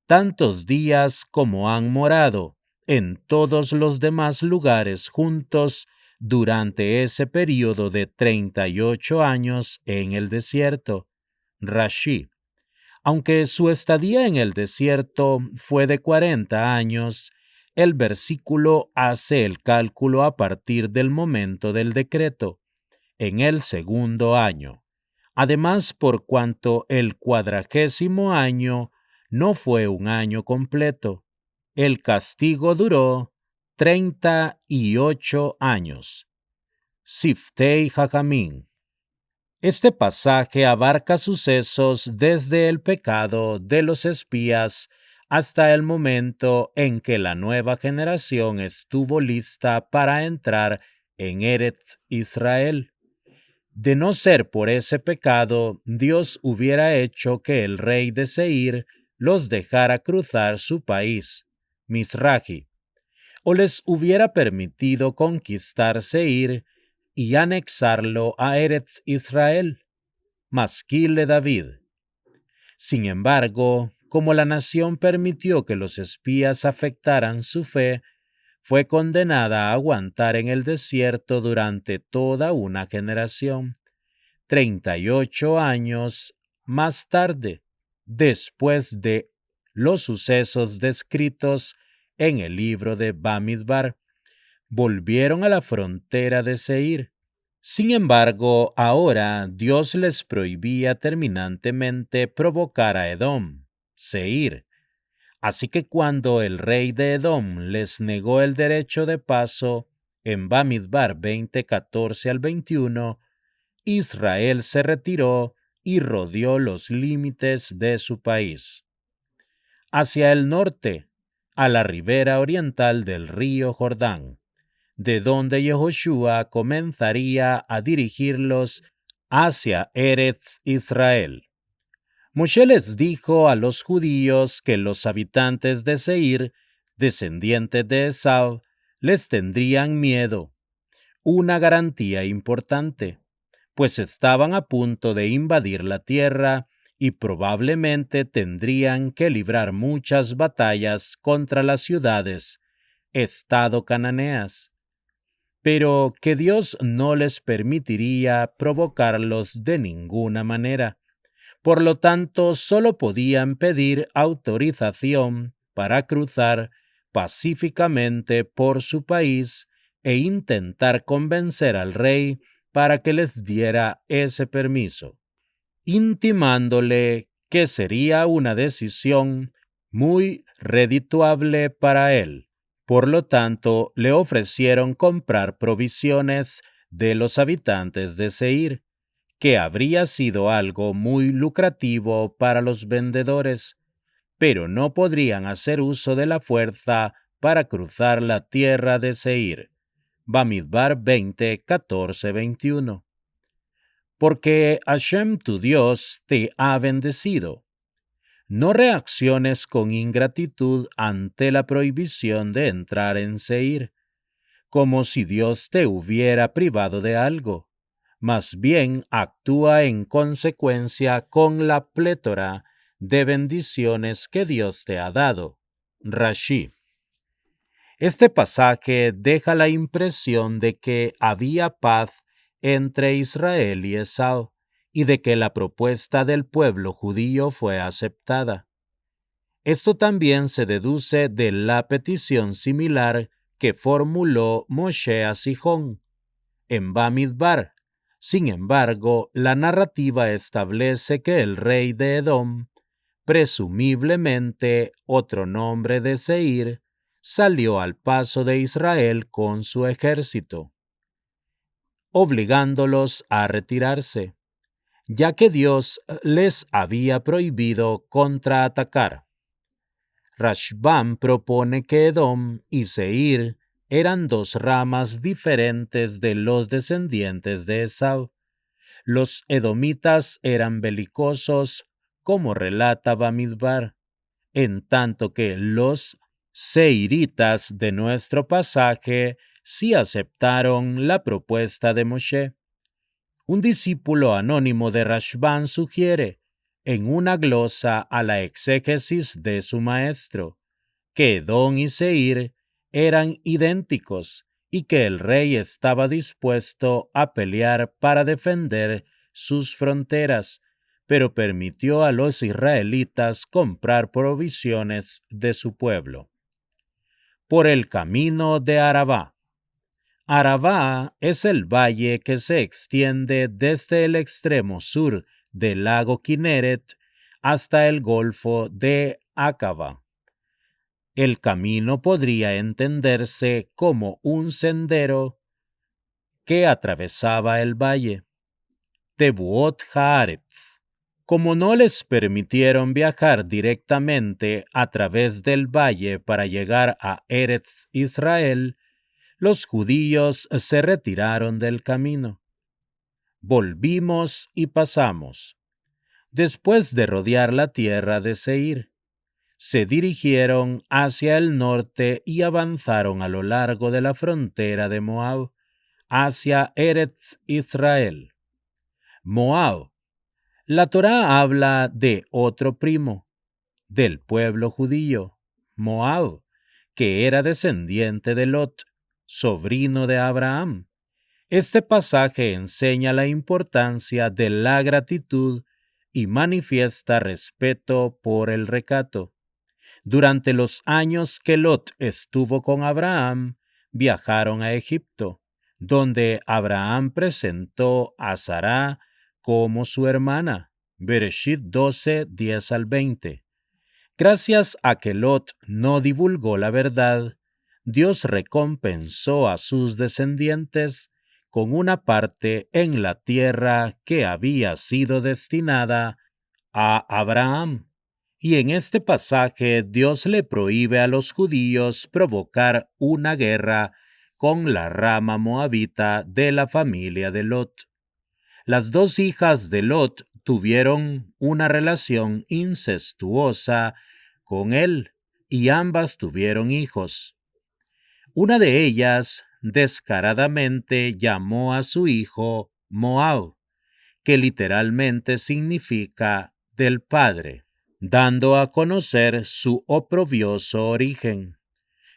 tantos días como han morado en todos los demás lugares juntos durante ese período de 38 años en el desierto. Rashi. Aunque su estadía en el desierto fue de 40 años, el versículo hace el cálculo a partir del momento del decreto, en el segundo año. Además, por cuanto el 40º año no fue un año completo, el castigo duró 38 años. Siftei Jajamín. Este pasaje abarca sucesos desde el pecado de los espías hasta el momento en que la nueva generación estuvo lista para entrar en Eretz Israel. De no ser por ese pecado, Dios hubiera hecho que el rey de Seir los dejara cruzar su país, Misraji, o les hubiera permitido conquistar Seir y anexarlo a Eretz Israel, Masquile David. Sin embargo, como la nación permitió que los espías afectaran su fe, fue condenada a aguantar en el desierto durante toda una generación. 38 años más tarde, después de los sucesos descritos en el libro de Bamidbar, volvieron a la frontera de Seir. Sin embargo, ahora Dios les prohibía terminantemente provocar a Edom, Seir. Así que cuando el rey de Edom les negó el derecho de paso, en Bamidbar 20:14 al 21, Israel se retiró y rodeó los límites de su país. Hacia el norte, a la ribera oriental del río Jordán, de donde Yehoshua comenzaría a dirigirlos hacia Eretz Israel. Moshe les dijo a los judíos que los habitantes de Seir, descendientes de Esau, les tendrían miedo, una garantía importante, pues estaban a punto de invadir la tierra y probablemente tendrían que librar muchas batallas contra las ciudades, estado cananeas, pero que Dios no les permitiría provocarlos de ninguna manera. Por lo tanto, solo podían pedir autorización para cruzar pacíficamente por su país e intentar convencer al rey para que les diera ese permiso, intimándole que sería una decisión muy redituable para él. Por lo tanto, le ofrecieron comprar provisiones de los habitantes de Seir, que habría sido algo muy lucrativo para los vendedores, pero no podrían hacer uso de la fuerza para cruzar la tierra de Seir. Bamidbar 20:14-21. Porque Hashem tu Dios te ha bendecido. No reacciones con ingratitud ante la prohibición de entrar en Seir, como si Dios te hubiera privado de algo. Más bien actúa en consecuencia con la plétora de bendiciones que Dios te ha dado. Rashi. Este pasaje deja la impresión de que había paz entre Israel y Esau, y de que la propuesta del pueblo judío fue aceptada. Esto también se deduce de la petición similar que formuló Moshe a Sihón en Bamidbar. Sin embargo, la narrativa establece que el rey de Edom, presumiblemente otro nombre de Seir, salió al paso de Israel con su ejército, obligándolos a retirarse, ya que Dios les había prohibido contraatacar. Rashbam propone que Edom y Seir eran dos ramas diferentes de los descendientes de Esau. Los edomitas eran belicosos, como relata Bamidbar, en tanto que los seiritas de nuestro pasaje sí aceptaron la propuesta de Moshe. Un discípulo anónimo de Rashbam sugiere, en una glosa a la exégesis de su maestro, que Edom y Seir eran idénticos y que el rey estaba dispuesto a pelear para defender sus fronteras, pero permitió a los israelitas comprar provisiones de su pueblo. Por el camino de Arabá. Arabá es el valle que se extiende desde el extremo sur del lago Kineret hasta el golfo de Acaba. El camino podría entenderse como un sendero que atravesaba el valle. Tebuot Haaretz. Como no les permitieron viajar directamente a través del valle para llegar a Eretz Israel, los judíos se retiraron del camino. Volvimos y pasamos. Después de rodear la tierra de Seir, se dirigieron hacia el norte y avanzaron a lo largo de la frontera de Moab, hacia Eretz Israel. Moab. La Torá habla de otro primo, del pueblo judío, Moab, que era descendiente de Lot, sobrino de Abraham. Este pasaje enseña la importancia de la gratitud y manifiesta respeto por el recato. Durante los años que Lot estuvo con Abraham, viajaron a Egipto, donde Abraham presentó a Sará como su hermana. Bereshit 12, 10 al 20. Gracias a que Lot no divulgó la verdad, Dios recompensó a sus descendientes con una parte en la tierra que había sido destinada a Abraham. Y en este pasaje Dios le prohíbe a los judíos provocar una guerra con la rama moabita de la familia de Lot. Las dos hijas de Lot tuvieron una relación incestuosa con él y ambas tuvieron hijos. Una de ellas descaradamente llamó a su hijo Moab, que literalmente significa del padre, dando a conocer su oprobioso origen,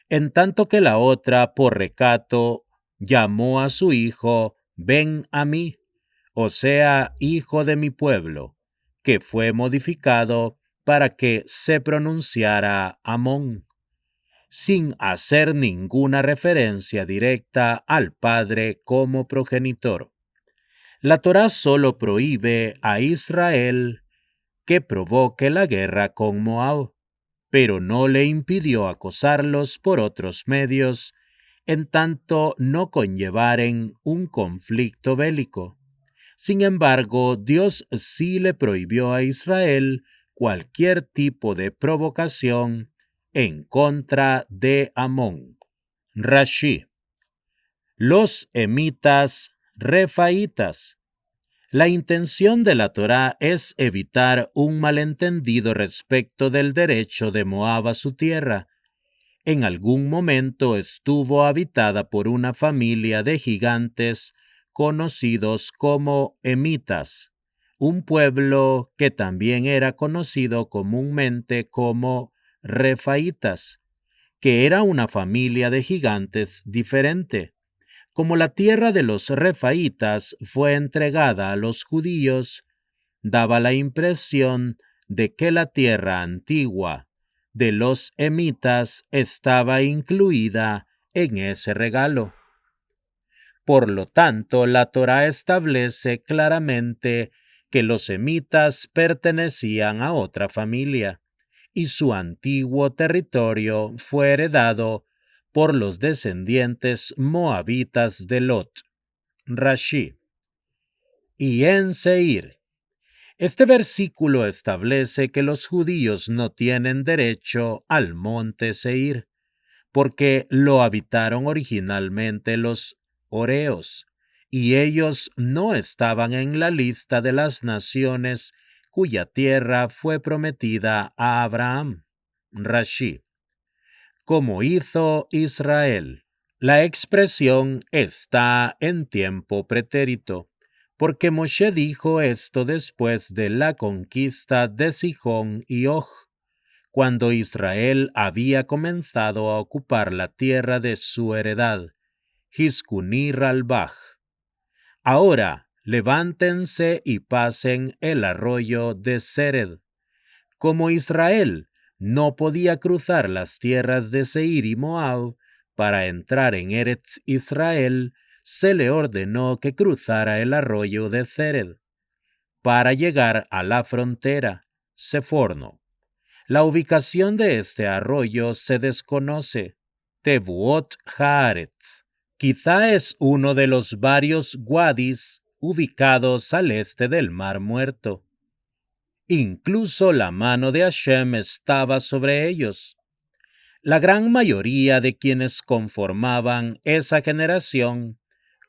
en tanto que la otra, por recato, llamó a su hijo Ben Amí, o sea, hijo de mi pueblo, que fue modificado para que se pronunciara Amón, sin hacer ninguna referencia directa al padre como progenitor. La Torá solo prohíbe a Israel que provoque la guerra con Moab, pero no le impidió acosarlos por otros medios, en tanto no conllevaren un conflicto bélico. Sin embargo, Dios sí le prohibió a Israel cualquier tipo de provocación en contra de Amón. Rashi. Los emitas refaitas. La intención de la Torá es evitar un malentendido respecto del derecho de Moab a su tierra. En algún momento estuvo habitada por una familia de gigantes conocidos como emitas, un pueblo que también era conocido comúnmente como refaitas, que era una familia de gigantes diferente. Como la tierra de los refaitas fue entregada a los judíos, daba la impresión de que la tierra antigua de los emitas estaba incluida en ese regalo. Por lo tanto, la Torá establece claramente que los emitas pertenecían a otra familia, y su antiguo territorio fue heredado por los descendientes moabitas de Lot. Rashi. Y en Seir. Este versículo establece que los judíos no tienen derecho al monte Seir, porque lo habitaron originalmente los horeos, y ellos no estaban en la lista de las naciones cuya tierra fue prometida a Abraham. Rashi. Como hizo Israel. La expresión está en tiempo pretérito, porque Moshe dijo esto después de la conquista de Sihón y Og, cuando Israel había comenzado a ocupar la tierra de su heredad, Jiscuní Ralbaj. Ahora, levántense y pasen el arroyo de Sered. Como Israel no podía cruzar las tierras de Seir y Moab para entrar en Eretz Israel, se le ordenó que cruzara el arroyo de Sered para llegar a la frontera, Seforno. La ubicación de este arroyo se desconoce. Tebuot Haaretz. Quizá es uno de los varios wadis ubicados al este del Mar Muerto. Incluso la mano de Hashem estaba sobre ellos. La gran mayoría de quienes conformaban esa generación,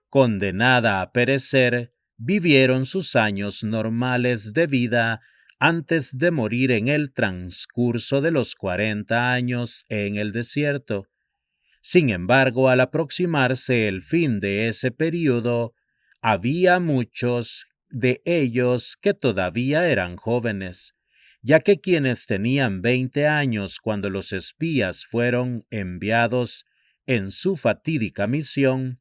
condenada a perecer, vivieron sus años normales de vida antes de morir en el transcurso de los 40 años en el desierto. Sin embargo, al aproximarse el fin de ese período, había muchos de ellos que todavía eran jóvenes, ya que quienes tenían 20 años cuando los espías fueron enviados en su fatídica misión,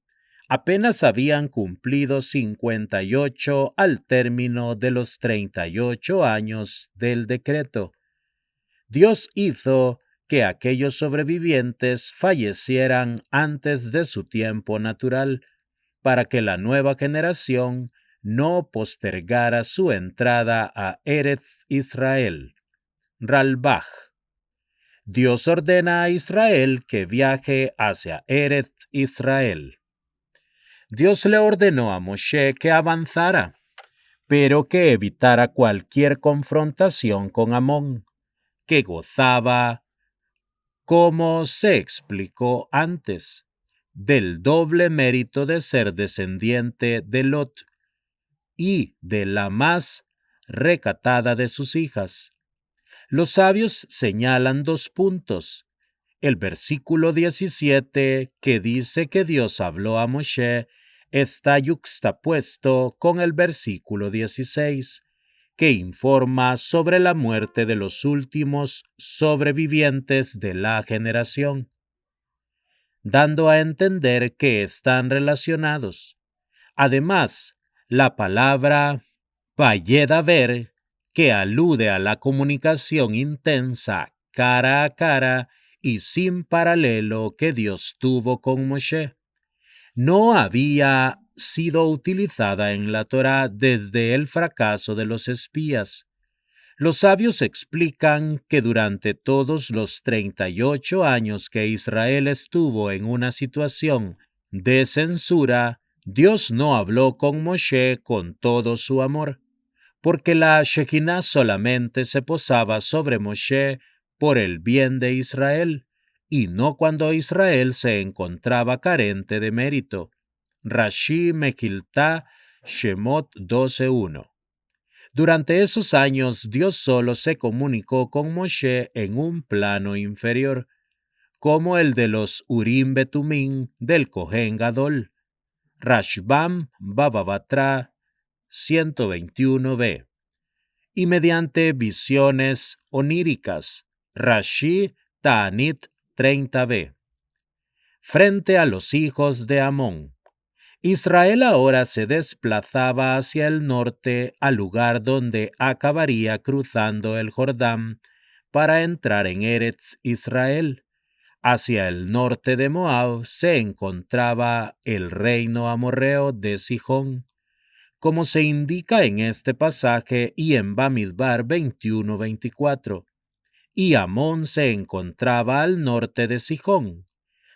apenas habían cumplido 58 al término de los 38 años del decreto. Dios hizo que aquellos sobrevivientes fallecieran antes de su tiempo natural, para que la nueva generación no postergara su entrada a Eretz Israel. Ralbaj. Dios ordena a Israel que viaje hacia Eretz Israel. Dios le ordenó a Moshe que avanzara, pero que evitara cualquier confrontación con Amón, que gozaba, como se explicó antes, del doble mérito de ser descendiente de Lot y de la más recatada de sus hijas. Los sabios señalan 2 puntos. El versículo 17, que dice que Dios habló a Moshe, está yuxtapuesto con el versículo 16, que informa sobre la muerte de los últimos sobrevivientes de la generación, dando a entender que están relacionados. Además, la palabra Vayedaber, que alude a la comunicación intensa cara a cara y sin paralelo que Dios tuvo con Moshe, no había sido utilizada en la Torá desde el fracaso de los espías. Los sabios explican que durante todos los 38 años que Israel estuvo en una situación de censura, Dios no habló con Moshe con todo su amor, porque la Shekinah solamente se posaba sobre Moshe por el bien de Israel, y no cuando Israel se encontraba carente de mérito. Rashi Mekiltá Shemot 12:1. Durante esos años, Dios solo se comunicó con Moshe en un plano inferior, como el de los Urim Betumim del Cohen Gadol. Rashbam Baba Batra 121b. Y mediante visiones oníricas. Rashi Ta'anit 30b. Frente a los hijos de Amón. Israel ahora se desplazaba hacia el norte al lugar donde acabaría cruzando el Jordán para entrar en Eretz Israel. Hacia el norte de Moab se encontraba el reino amorreo de Sihón, como se indica en este pasaje y en Bamidbar 21-24, y Amón se encontraba al norte de Sihón.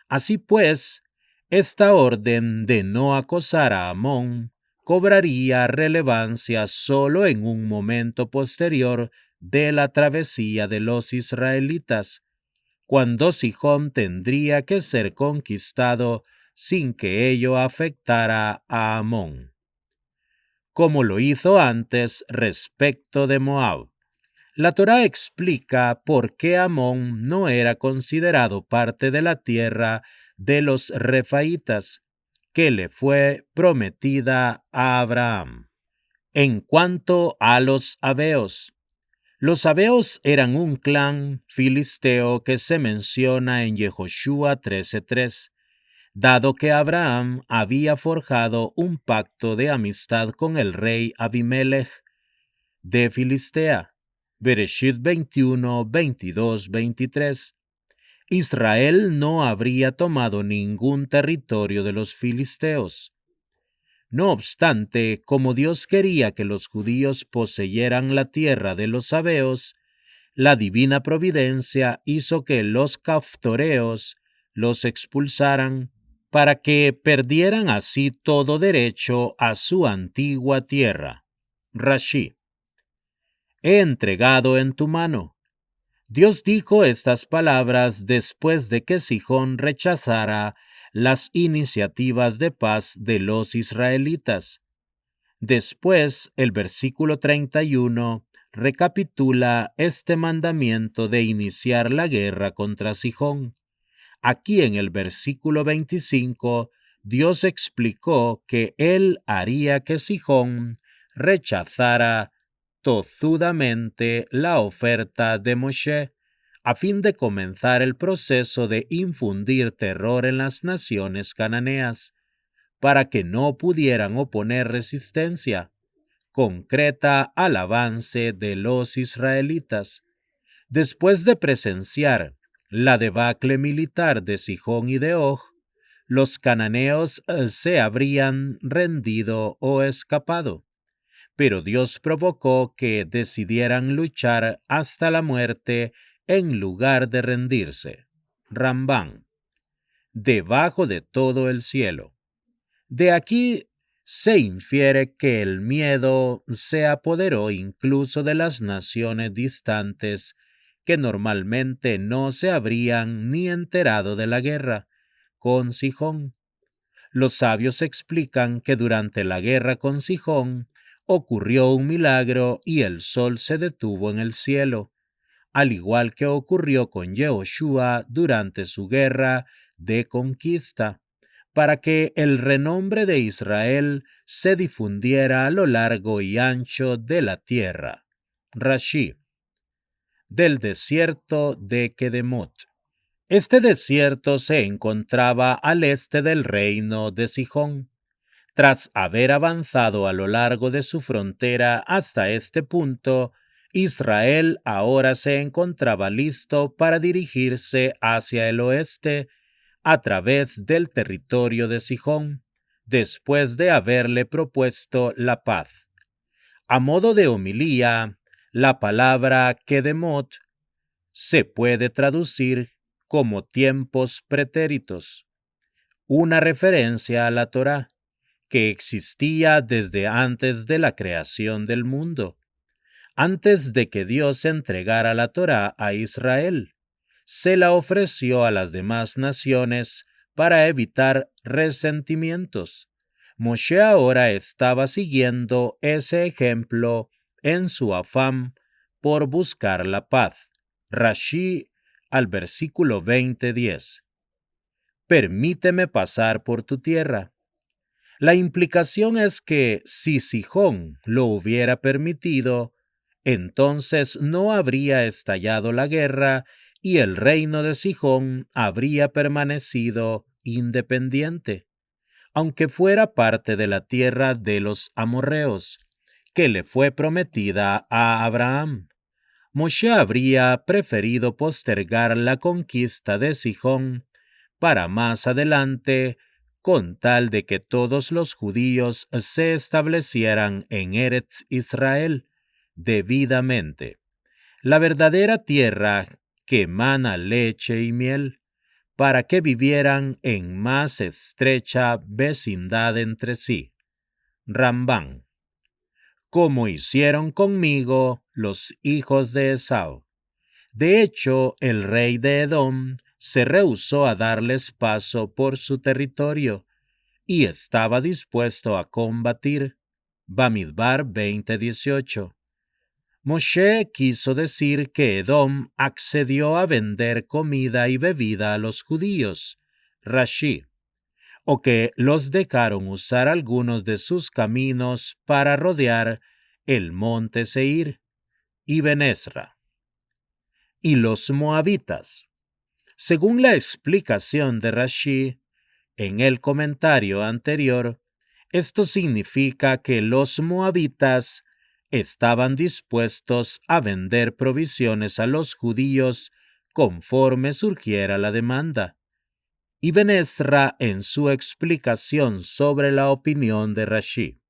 Así pues, esta orden de no acosar a Amón cobraría relevancia solo en un momento posterior de la travesía de los israelitas, cuando Sihón tendría que ser conquistado sin que ello afectara a Amón, como lo hizo antes respecto de Moab. La Torá explica por qué Amón no era considerado parte de la tierra de los refaítas, que le fue prometida a Abraham. En cuanto a los Abeos eran un clan filisteo que se menciona en Yehoshua 13:3. dado que Abraham había forjado un pacto de amistad con el rey Abimelech de Filistea. Bereshit 21, 22, 23. Israel no habría tomado ningún territorio de los filisteos. No obstante, como Dios quería que los judíos poseyeran la tierra de los sabeos, la divina providencia hizo que los caftoreos los expulsaran para que perdieran así todo derecho a su antigua tierra. Rashi. He entregado en tu mano. Dios dijo estas palabras después de que Sihón rechazara las iniciativas de paz de los israelitas. Después, el versículo 31 recapitula este mandamiento de iniciar la guerra contra Sihón. Aquí en el versículo 25, Dios explicó que él haría que Sihón rechazara tozudamente la oferta de Moshe, a fin de comenzar el proceso de infundir terror en las naciones cananeas, para que no pudieran oponer resistencia concreta al avance de los israelitas. Después de presenciar la debacle militar de Sihón y de Og, los cananeos se habrían rendido o escapado, pero Dios provocó que decidieran luchar hasta la muerte en lugar de rendirse. Rambán. Debajo de todo el cielo. De aquí se infiere que el miedo se apoderó incluso de las naciones distantes que normalmente no se habrían ni enterado de la guerra con Sihón. Los sabios explican que durante la guerra con Sihón ocurrió un milagro y el sol se detuvo en el cielo, al igual que ocurrió con Yehoshua durante su guerra de conquista, para que el renombre de Israel se difundiera a lo largo y ancho de la tierra. Rashi. Del desierto de Kedemot. Este desierto se encontraba al este del reino de Sihón. Tras haber avanzado a lo largo de su frontera hasta este punto, Israel ahora se encontraba listo para dirigirse hacia el oeste a través del territorio de Sihón, después de haberle propuesto la paz. A modo de homilía, la palabra Kedemot se puede traducir como tiempos pretéritos, una referencia a la Torá, que existía desde antes de la creación del mundo. Antes de que Dios entregara la Torá a Israel, se la ofreció a las demás naciones para evitar resentimientos. Moshe ahora estaba siguiendo ese ejemplo en su afán por buscar la paz. Rashi al versículo 20:10. Permíteme pasar por tu tierra. La implicación es que si Sihón lo hubiera permitido, entonces no habría estallado la guerra y el reino de Sihón habría permanecido independiente, aunque fuera parte de la tierra de los amorreos, que le fue prometida a Abraham. Moshe habría preferido postergar la conquista de Sihón para más adelante, con tal de que todos los judíos se establecieran en Eretz Israel debidamente, la verdadera tierra que emana leche y miel, para que vivieran en más estrecha vecindad entre sí. Rambán. Como hicieron conmigo los hijos de Esau. De hecho, el rey de Edom se rehusó a darles paso por su territorio y estaba dispuesto a combatir. Bamidbar 20:18. Moshe quiso decir que Edom accedió a vender comida y bebida a los judíos, Rashi, o que los dejaron usar algunos de sus caminos para rodear el monte Seir, Ibn Ezra. Y los moabitas. Según la explicación de Rashi, en el comentario anterior, esto significa que los moabitas estaban dispuestos a vender provisiones a los judíos conforme surgiera la demanda. Ibn Ezra en su explicación sobre la opinión de Rashi.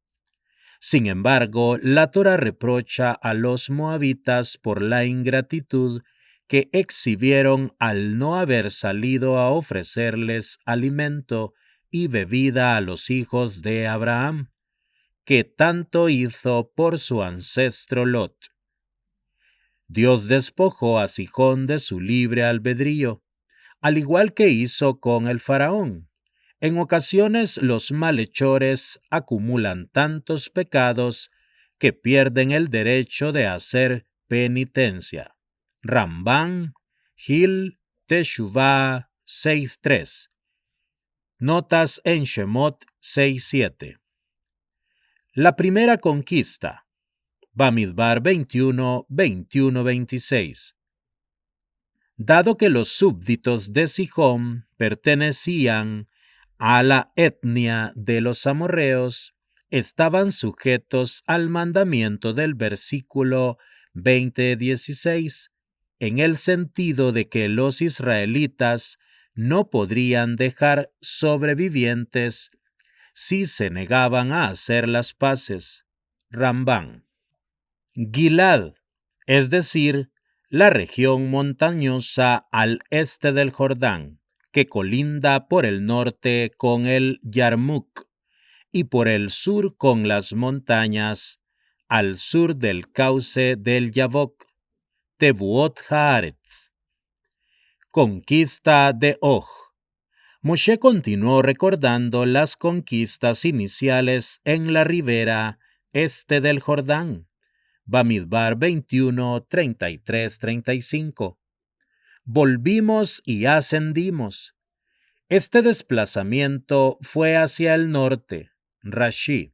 Sin embargo, la Torá reprocha a los moabitas por la ingratitud que exhibieron al no haber salido a ofrecerles alimento y bebida a los hijos de Abraham, que tanto hizo por su ancestro Lot. Dios despojó a Sihón de su libre albedrío, al igual que hizo con el faraón. En ocasiones los malhechores acumulan tantos pecados que pierden el derecho de hacer penitencia. Rambán, Gil, Teshuvá 6.3. Notas en Shemot 6.7. La primera conquista. Bamidbar 21:21-26. Dado que los súbditos de Sihón pertenecían a la etnia de los amorreos, estaban sujetos al mandamiento del versículo 20:16, en el sentido de que los israelitas no podrían dejar sobrevivientes si se negaban a hacer las paces. Rambán. Gilad, es decir, la región montañosa al este del Jordán, que colinda por el norte con el Yarmuk y por el sur con las montañas al sur del cauce del Yabok, Tebuot Haaretz. Conquista de Og. Moshe continuó recordando las conquistas iniciales en la ribera este del Jordán. Bamidbar 21:33-35. Volvimos y ascendimos. Este desplazamiento fue hacia el norte, Rashi.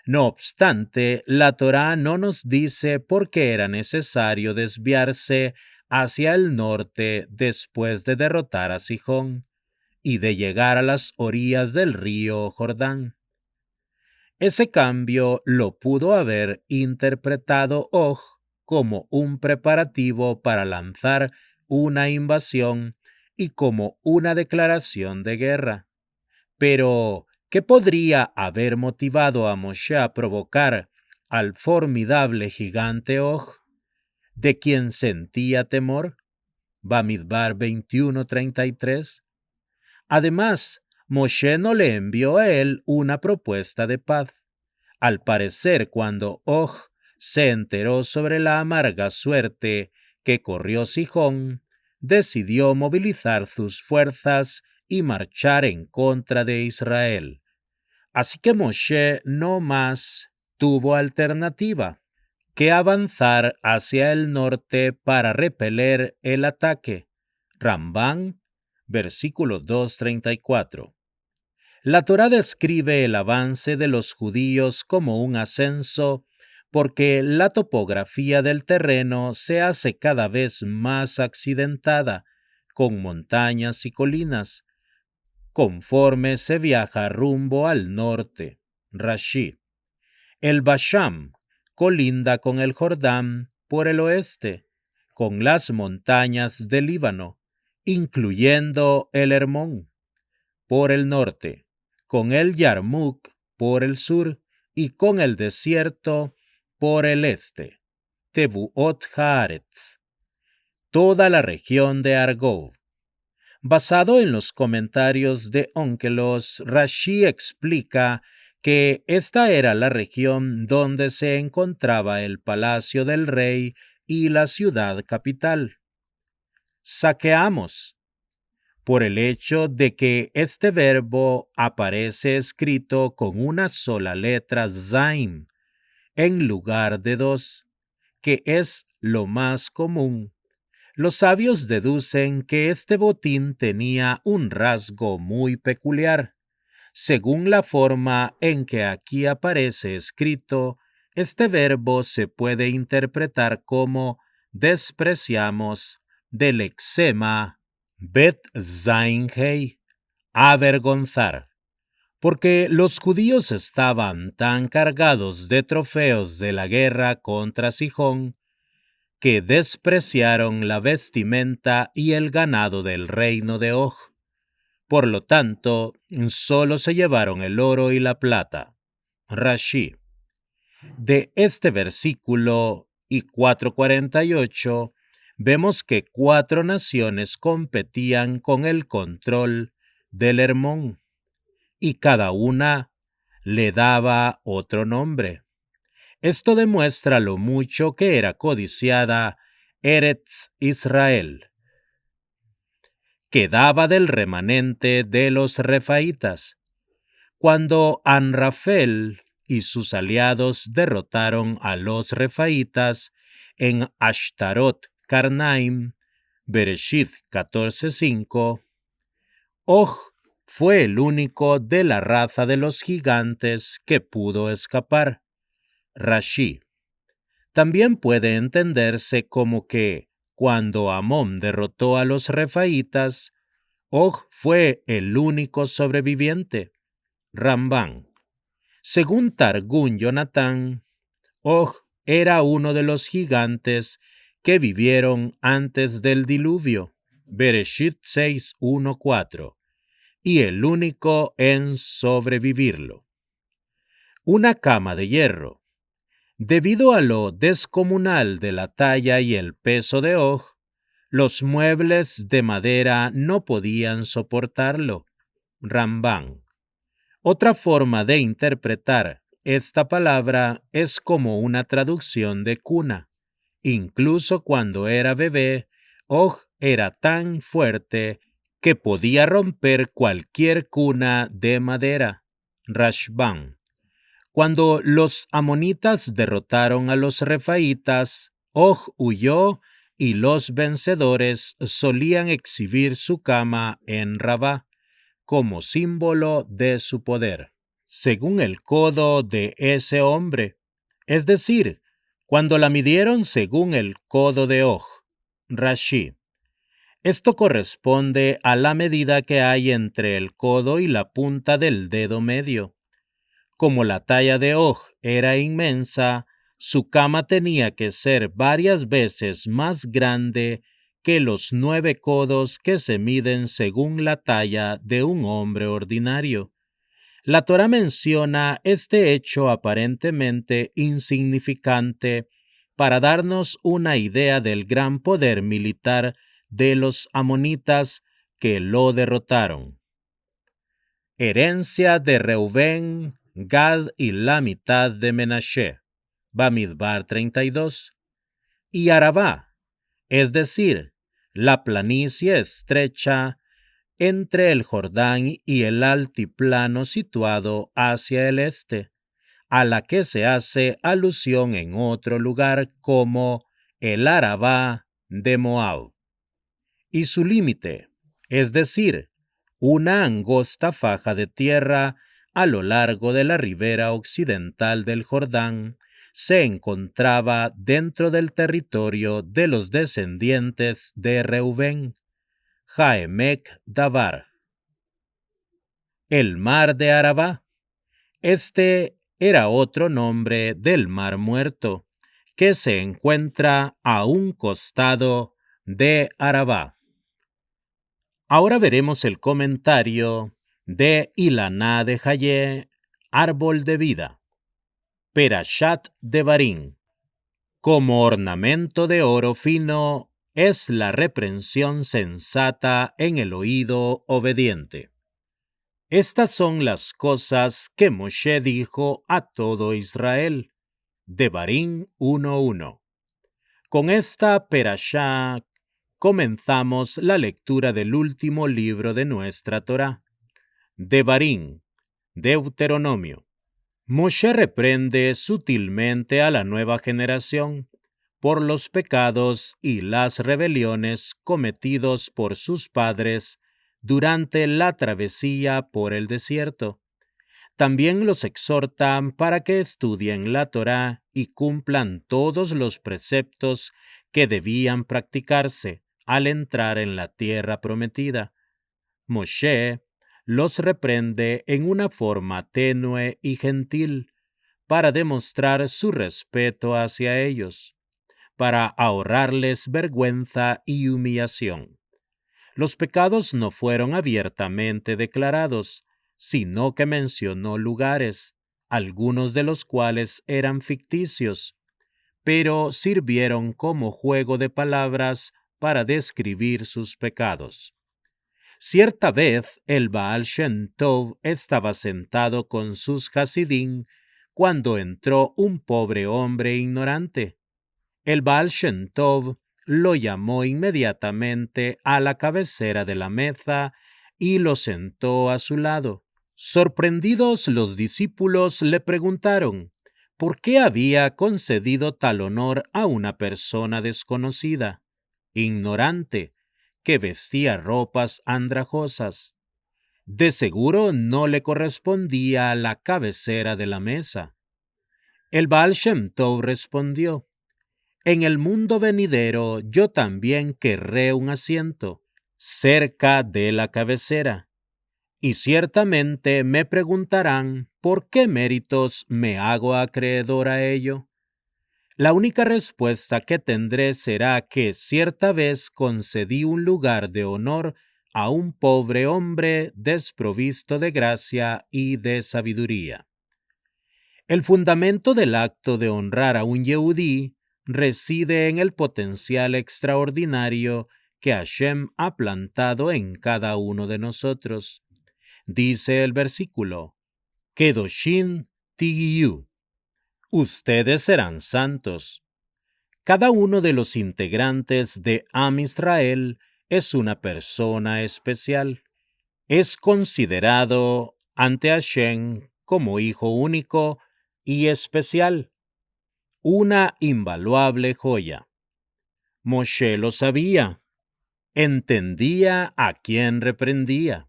No obstante, la Torá no nos dice por qué era necesario desviarse hacia el norte después de derrotar a Sihón y de llegar a las orillas del río Jordán. Ese cambio lo pudo haber interpretado Og como un preparativo para lanzar una invasión y como una declaración de guerra. Pero, ¿qué podría haber motivado a Moshe a provocar al formidable gigante Og, de quien sentía temor? Bamidbar 21:33. Además, Moshe no le envió a él una propuesta de paz. Al parecer, cuando Og se enteró sobre la amarga suerte que corrió Sihón, decidió movilizar sus fuerzas y marchar en contra de Israel. Así que Moshe no más tuvo alternativa que avanzar hacia el norte para repeler el ataque. Rambán, versículo 2:34. La Torá describe el avance de los judíos como un ascenso porque la topografía del terreno se hace cada vez más accidentada, con montañas y colinas, conforme se viaja rumbo al norte. Rashi. El Basham colinda con el Jordán por el oeste, con las montañas del Líbano, incluyendo el Hermón, por el norte, con el Yarmuk por el sur y con el desierto por el este. Tebuot Haaretz. Toda la región de Argov. Basado en los comentarios de Onkelos, Rashi explica que esta era la región donde se encontraba el palacio del rey y la ciudad capital. Saqueamos. Por el hecho de que este verbo aparece escrito con una sola letra Zain en lugar de dos, que es lo más común. Los sabios deducen que este botín tenía un rasgo muy peculiar. Según la forma en que aquí aparece escrito, este verbo se puede interpretar como despreciamos del lexema Bet Zain Hei, avergonzar, porque los judíos estaban tan cargados de trofeos de la guerra contra Sihón que despreciaron la vestimenta y el ganado del reino de Og. Por lo tanto, solo se llevaron el oro y la plata. Rashi. De este versículo y 4:48 vemos que 4 naciones competían con el control del Hermón y cada una le daba otro nombre. Esto demuestra lo mucho que era codiciada Eretz Israel, que daba del remanente de los refaítas. Cuando Anrafel y sus aliados derrotaron a los refaítas en Ashtarot Karnaim, Bereshit 14:5, Og fue el único de la raza de los gigantes que pudo escapar. Rashi. También puede entenderse como que, cuando Amón derrotó a los refaítas, Og fue el único sobreviviente. Rambán. Según Targún Jonatán, Og era uno de los gigantes que vivieron antes del diluvio, Bereshit 6:1-4, y el único en sobrevivirlo. Una cama de hierro. Debido a lo descomunal de la talla y el peso de Og, los muebles de madera no podían soportarlo. Rambán. Otra forma de interpretar esta palabra es como una traducción de cuna. Incluso cuando era bebé, Og era tan fuerte que podía romper cualquier cuna de madera. Rashbán. Cuando los amonitas derrotaron a los refaítas, Og huyó y los vencedores solían exhibir su cama en Rabá como símbolo de su poder, según el codo de ese hombre, es decir, cuando la midieron según el codo de Og. Rashi. Esto corresponde a la medida que hay entre el codo y la punta del dedo medio. Como la talla de Og era inmensa, su cama tenía que ser varias veces más grande que los 9 codos que se miden según la talla de un hombre ordinario. La Torá menciona este hecho aparentemente insignificante para darnos una idea del gran poder militar de los amonitas que lo derrotaron. Herencia de Reubén, Gad y la mitad de Menashe, Bamidbar 32, y Arabá, es decir, la planicie estrecha entre el Jordán y el altiplano situado hacia el este, a la que se hace alusión en otro lugar como el Arabá de Moab, y su límite, es decir, una angosta faja de tierra a lo largo de la ribera occidental del Jordán, se encontraba dentro del territorio de los descendientes de Reubén, Jaemec Dabar. El mar de Arabá. Este era otro nombre del Mar Muerto, que se encuentra a un costado de Arabá. Ahora veremos el comentario de Ilaná de Jayé, Árbol de Vida, Perashat Devarim. Como ornamento de oro fino es la reprensión sensata en el oído obediente. Estas son las cosas que Moshe dijo a todo Israel. Devarim 1:1. Con esta perashá comenzamos la lectura del último libro de nuestra Torá. Devarim, Deuteronomio. Moshe reprende sutilmente a la nueva generación por los pecados y las rebeliones cometidos por sus padres durante la travesía por el desierto. También los exhortan para que estudien la Torá y cumplan todos los preceptos que debían practicarse al entrar en la tierra prometida. Moshe los reprende en una forma tenue y gentil para demostrar su respeto hacia ellos, para ahorrarles vergüenza y humillación. Los pecados no fueron abiertamente declarados, sino que mencionó lugares, algunos de los cuales eran ficticios, pero sirvieron como juego de palabras para describir sus pecados. Cierta vez el Baal Shem Tov estaba sentado con sus Hasidim cuando entró un pobre hombre ignorante. El Baal Shem Tov lo llamó inmediatamente a la cabecera de la mesa y lo sentó a su lado. Sorprendidos, los discípulos le preguntaron por qué había concedido tal honor a una persona desconocida, ignorante, que vestía ropas andrajosas. De seguro no le correspondía a la cabecera de la mesa. El Baal Shem Tov respondió: en el mundo venidero yo también querré un asiento cerca de la cabecera, y ciertamente me preguntarán por qué méritos me hago acreedor a ello. La única respuesta que tendré será que cierta vez concedí un lugar de honor a un pobre hombre desprovisto de gracia y de sabiduría. El fundamento del acto de honrar a un Yehudí reside en el potencial extraordinario que Hashem ha plantado en cada uno de nosotros. Dice el versículo: Kedoshim tihiyu, ustedes serán santos. Cada uno de los integrantes de Am Israel es una persona especial. Es considerado ante Hashem como hijo único y especial, una invaluable joya. Moshe lo sabía, entendía a quién reprendía.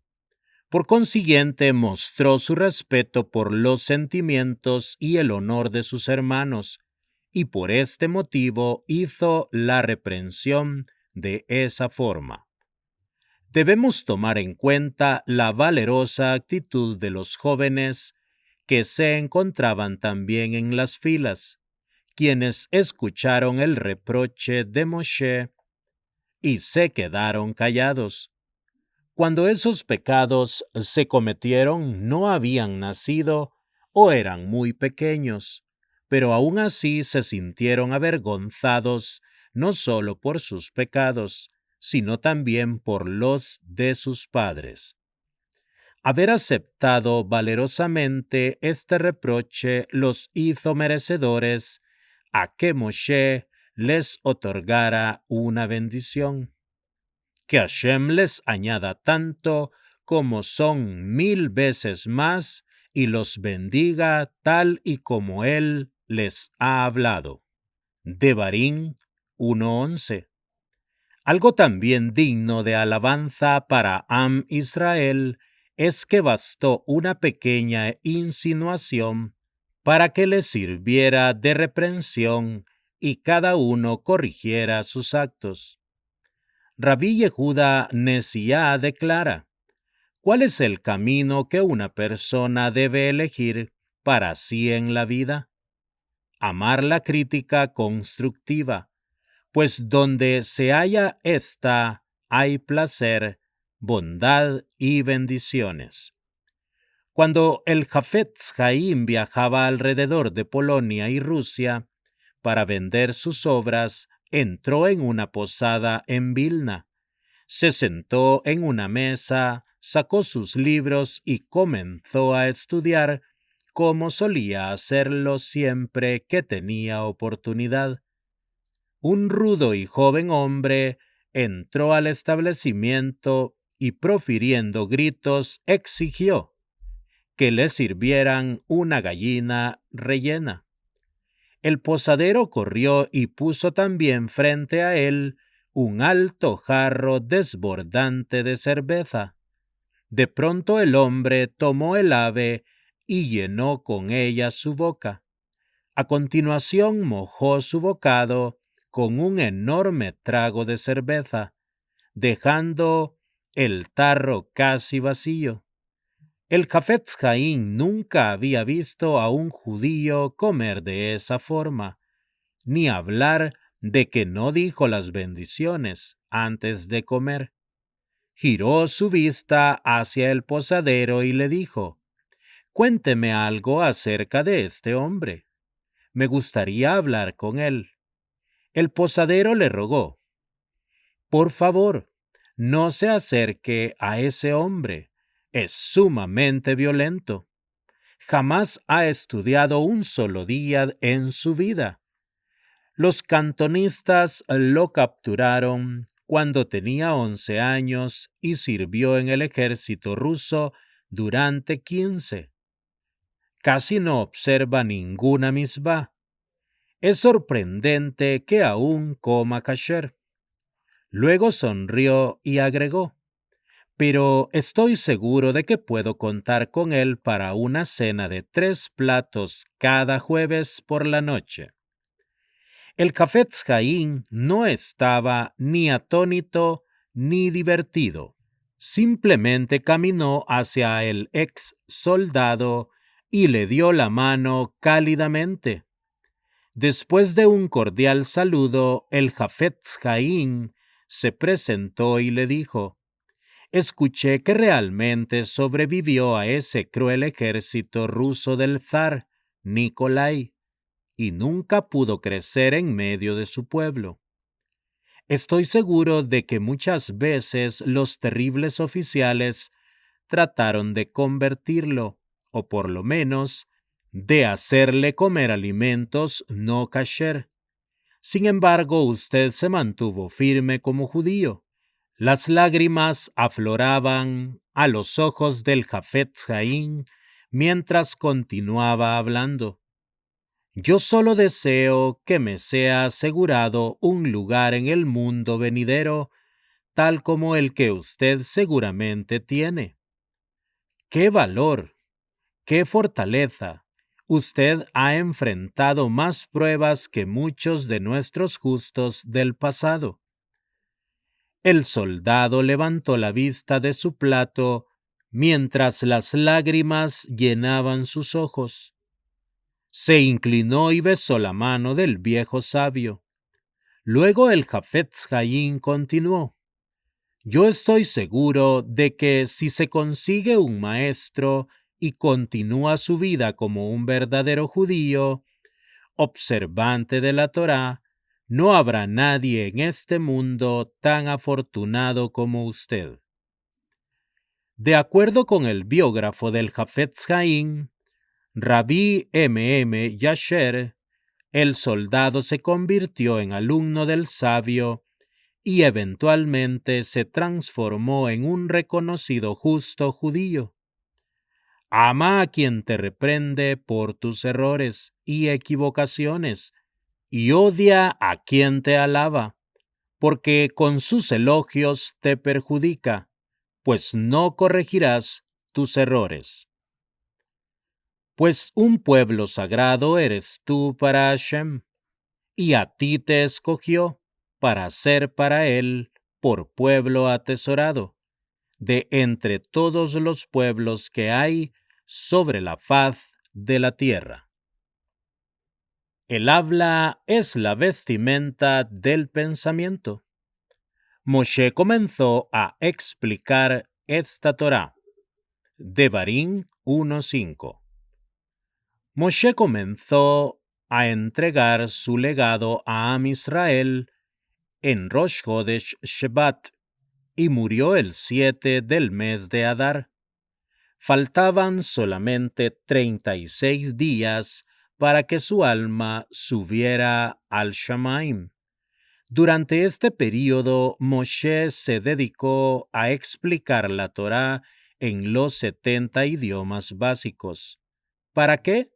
Por consiguiente, mostró su respeto por los sentimientos y el honor de sus hermanos, y por este motivo hizo la reprensión de esa forma. Debemos tomar en cuenta la valerosa actitud de los jóvenes que se encontraban también en las filas, quienes escucharon el reproche de Moshe y se quedaron callados. Cuando esos pecados se cometieron, no habían nacido o eran muy pequeños, pero aún así se sintieron avergonzados no solo por sus pecados, sino también por los de sus padres. Haber aceptado valerosamente este reproche los hizo merecedores a que Moshe les otorgara una bendición. Que Hashem les añada tanto como son 1000 veces más y los bendiga tal y como Él les ha hablado. Devarim 1:11. Algo también digno de alabanza para Am Israel es que bastó una pequeña insinuación para que les sirviera de reprensión y cada uno corrigiera sus actos. Rabí Yehuda Nesiá declara: ¿cuál es el camino que una persona debe elegir para sí en la vida? Amar la crítica constructiva, pues donde se halla ésta hay placer, bondad y bendiciones. Cuando el Hafetz Haim viajaba alrededor de Polonia y Rusia para vender sus obras, entró en una posada en Vilna. Se sentó en una mesa, sacó sus libros y comenzó a estudiar, como solía hacerlo siempre que tenía oportunidad. Un rudo y joven hombre entró al establecimiento y, profiriendo gritos, exigió que le sirvieran una gallina rellena. El posadero corrió y puso también frente a él un alto jarro desbordante de cerveza. De pronto el hombre tomó el ave y llenó con ella su boca. A continuación mojó su bocado con un enorme trago de cerveza, dejando el tarro casi vacío. El Jafetz Haim nunca había visto a un judío comer de esa forma, ni hablar de que no dijo las bendiciones antes de comer. Giró su vista hacia el posadero y le dijo: «Cuénteme algo acerca de este hombre. Me gustaría hablar con él». El posadero le rogó: «Por favor, no se acerque a ese hombre. Es sumamente violento. Jamás ha estudiado un solo día en su vida. Los cantonistas lo capturaron cuando tenía 11 años y sirvió en el ejército ruso durante 15. Casi no observa ninguna misbah. Es sorprendente que aún coma kasher». Luego sonrió y agregó: «Pero estoy seguro de que puedo contar con él para una cena de 3 platos cada jueves por la noche». El Jafetz Haim no estaba ni atónito ni divertido. Simplemente caminó hacia el ex soldado y le dio la mano cálidamente. Después de un cordial saludo, el Jafetz Haim se presentó y le dijo: «Escuché que realmente sobrevivió a ese cruel ejército ruso del zar Nikolai y nunca pudo crecer en medio de su pueblo. Estoy seguro de que muchas veces los terribles oficiales trataron de convertirlo, o por lo menos de hacerle comer alimentos no kasher. Sin embargo, usted se mantuvo firme como judío». Las lágrimas afloraban a los ojos del Jafetz Haim mientras continuaba hablando. «Yo solo deseo que me sea asegurado un lugar en el mundo venidero, tal como el que usted seguramente tiene». ¡Qué valor! ¡Qué fortaleza! Usted ha enfrentado más pruebas que muchos de nuestros justos del pasado. El soldado levantó la vista de su plato mientras las lágrimas llenaban sus ojos. Se inclinó y besó la mano del viejo sabio. Luego el Jafetz Haim continuó: «Yo estoy seguro de que si se consigue un maestro y continúa su vida como un verdadero judío, observante de la Torá, no habrá nadie en este mundo tan afortunado como usted». De acuerdo con el biógrafo del Jafetz Haim, Rabí M. Yasher, el soldado se convirtió en alumno del sabio y eventualmente se transformó en un reconocido justo judío. Ama a quien te reprende por tus errores y equivocaciones, y odia a quien te alaba, porque con sus elogios te perjudica, pues no corregirás tus errores. Pues un pueblo sagrado eres tú para Hashem, y a ti te escogió para ser para él por pueblo atesorado, de entre todos los pueblos que hay sobre la faz de la tierra. El habla es la vestimenta del pensamiento. Moshe comenzó a explicar esta Torá. Devarim 1:5. Moshe comenzó a entregar su legado a Am Israel en Rosh Chodesh Shevat y murió el 7 del mes de Adar. Faltaban solamente 36 días para que su alma subiera al Shamaim. Durante este período, Moshe se dedicó a explicar la Torá en los 70 idiomas básicos. ¿Para qué?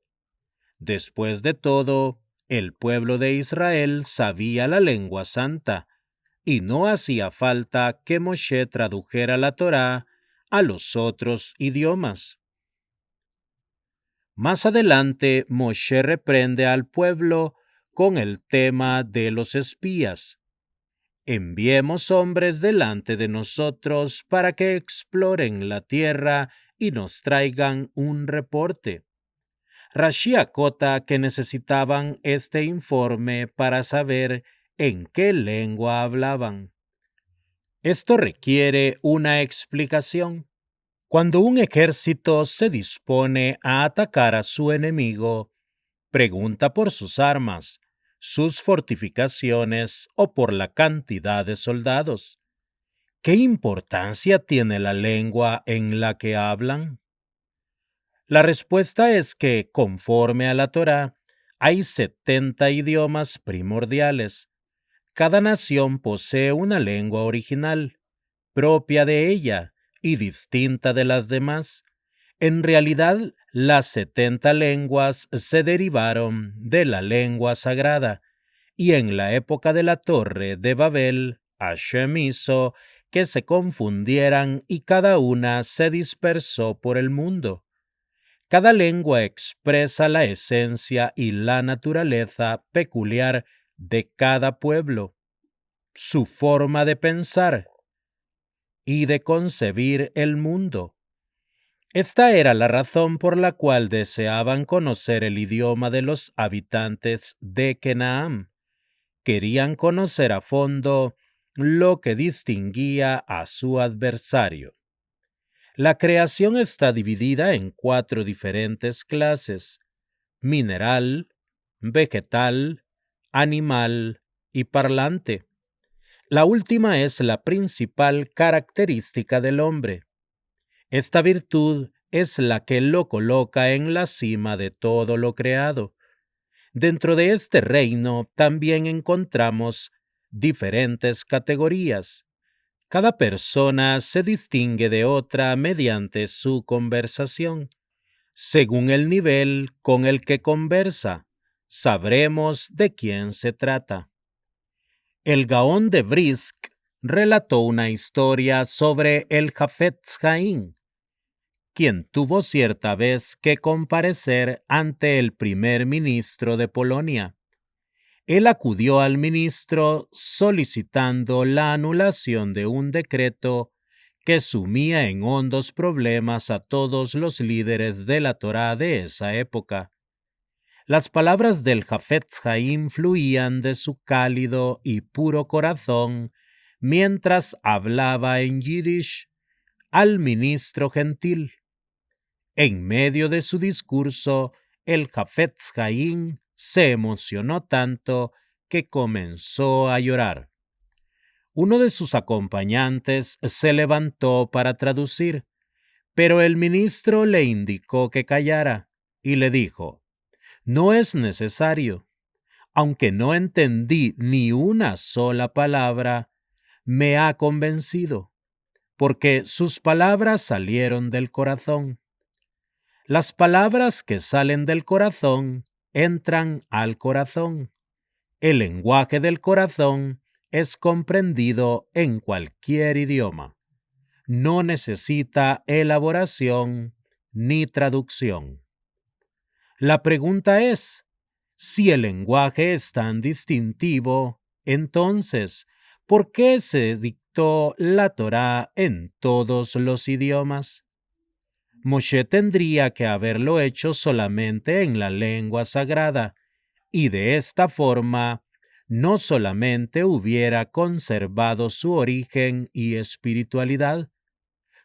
Después de todo, el pueblo de Israel sabía la lengua santa, y no hacía falta que Moshe tradujera la Torá a los otros idiomas. Más adelante, Moshe reprende al pueblo con el tema de los espías. Enviemos hombres delante de nosotros para que exploren la tierra y nos traigan un reporte. Rashi acota que necesitaban este informe para saber en qué lengua hablaban. Esto requiere una explicación. Cuando un ejército se dispone a atacar a su enemigo, pregunta por sus armas, sus fortificaciones o por la cantidad de soldados. ¿Qué importancia tiene la lengua en la que hablan? La respuesta es que, conforme a la Torá, hay 70 idiomas primordiales. Cada nación posee una lengua original, propia de ella y distinta de las demás. En realidad, las 70 lenguas se derivaron de la lengua sagrada, y en la época de la Torre de Babel, Hashem hizo que se confundieran y cada una se dispersó por el mundo. Cada lengua expresa la esencia y la naturaleza peculiar de cada pueblo, su forma de pensar y de concebir el mundo. Esta era la razón por la cual deseaban conocer el idioma de los habitantes de Canaán. Querían conocer a fondo lo que distinguía a su adversario. La creación está dividida en 4 diferentes clases: mineral, vegetal, animal y parlante. La última es la principal característica del hombre. Esta virtud es la que lo coloca en la cima de todo lo creado. Dentro de este reino también encontramos diferentes categorías. Cada persona se distingue de otra mediante su conversación. Según el nivel con el que conversa, sabremos de quién se trata. El Gaón de Brisk relató una historia sobre el Hafetz Haim, quien tuvo cierta vez que comparecer ante el primer ministro de Polonia. Él acudió al ministro solicitando la anulación de un decreto que sumía en hondos problemas a todos los líderes de la Torá de esa época. Las palabras del Hafetz Haim fluían de su cálido y puro corazón mientras hablaba en yiddish al ministro gentil. En medio de su discurso, el Hafetz Haim se emocionó tanto que comenzó a llorar. Uno de sus acompañantes se levantó para traducir, pero el ministro le indicó que callara y le dijo: «No es necesario. Aunque no entendí ni una sola palabra, me ha convencido, porque sus palabras salieron del corazón. Las palabras que salen del corazón entran al corazón. El lenguaje del corazón es comprendido en cualquier idioma. No necesita elaboración ni traducción». La pregunta es, si el lenguaje es tan distintivo, entonces, ¿por qué se dictó la Torá en todos los idiomas? Moshe tendría que haberlo hecho solamente en la lengua sagrada, y de esta forma no solamente hubiera conservado su origen y espiritualidad,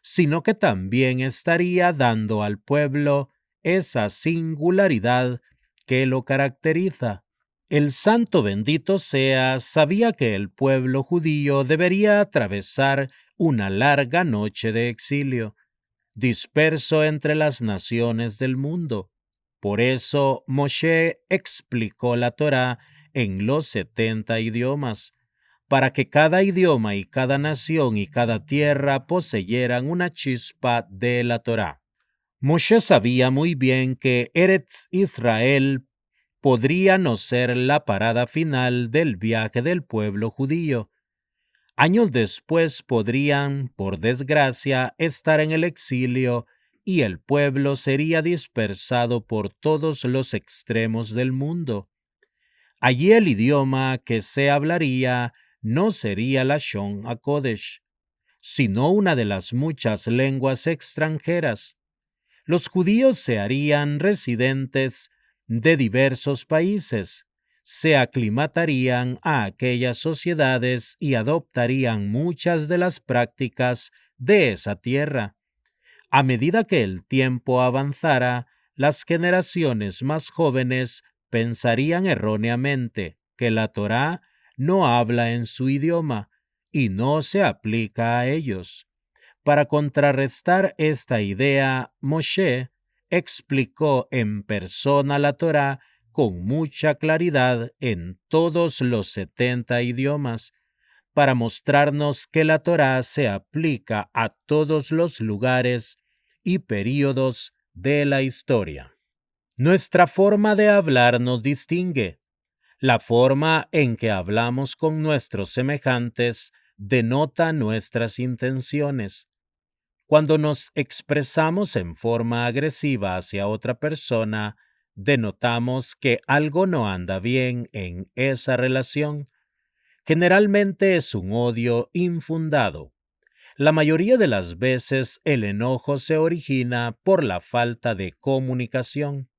sino que también estaría dando al pueblo esa singularidad que lo caracteriza. El santo bendito sea sabía que el pueblo judío debería atravesar una larga noche de exilio, disperso entre las naciones del mundo. Por eso Moshe explicó la Torá en los 70 idiomas, para que cada idioma y cada nación y cada tierra poseyeran una chispa de la Torá. Moshe sabía muy bien que Eretz Israel podría no ser la parada final del viaje del pueblo judío. Años después podrían, por desgracia, estar en el exilio y el pueblo sería dispersado por todos los extremos del mundo. Allí el idioma que se hablaría no sería Lashon HaKodesh, sino una de las muchas lenguas extranjeras. Los judíos se harían residentes de diversos países, se aclimatarían a aquellas sociedades y adoptarían muchas de las prácticas de esa tierra. A medida que el tiempo avanzara, las generaciones más jóvenes pensarían erróneamente que la Torá no habla en su idioma y no se aplica a ellos. Para contrarrestar esta idea, Moshe explicó en persona la Torá con mucha claridad en todos los 70 idiomas, para mostrarnos que la Torá se aplica a todos los lugares y períodos de la historia. Nuestra forma de hablar nos distingue. La forma en que hablamos con nuestros semejantes denota nuestras intenciones. Cuando nos expresamos en forma agresiva hacia otra persona, denotamos que algo no anda bien en esa relación. Generalmente es un odio infundado. La mayoría de las veces el enojo se origina por la falta de comunicación.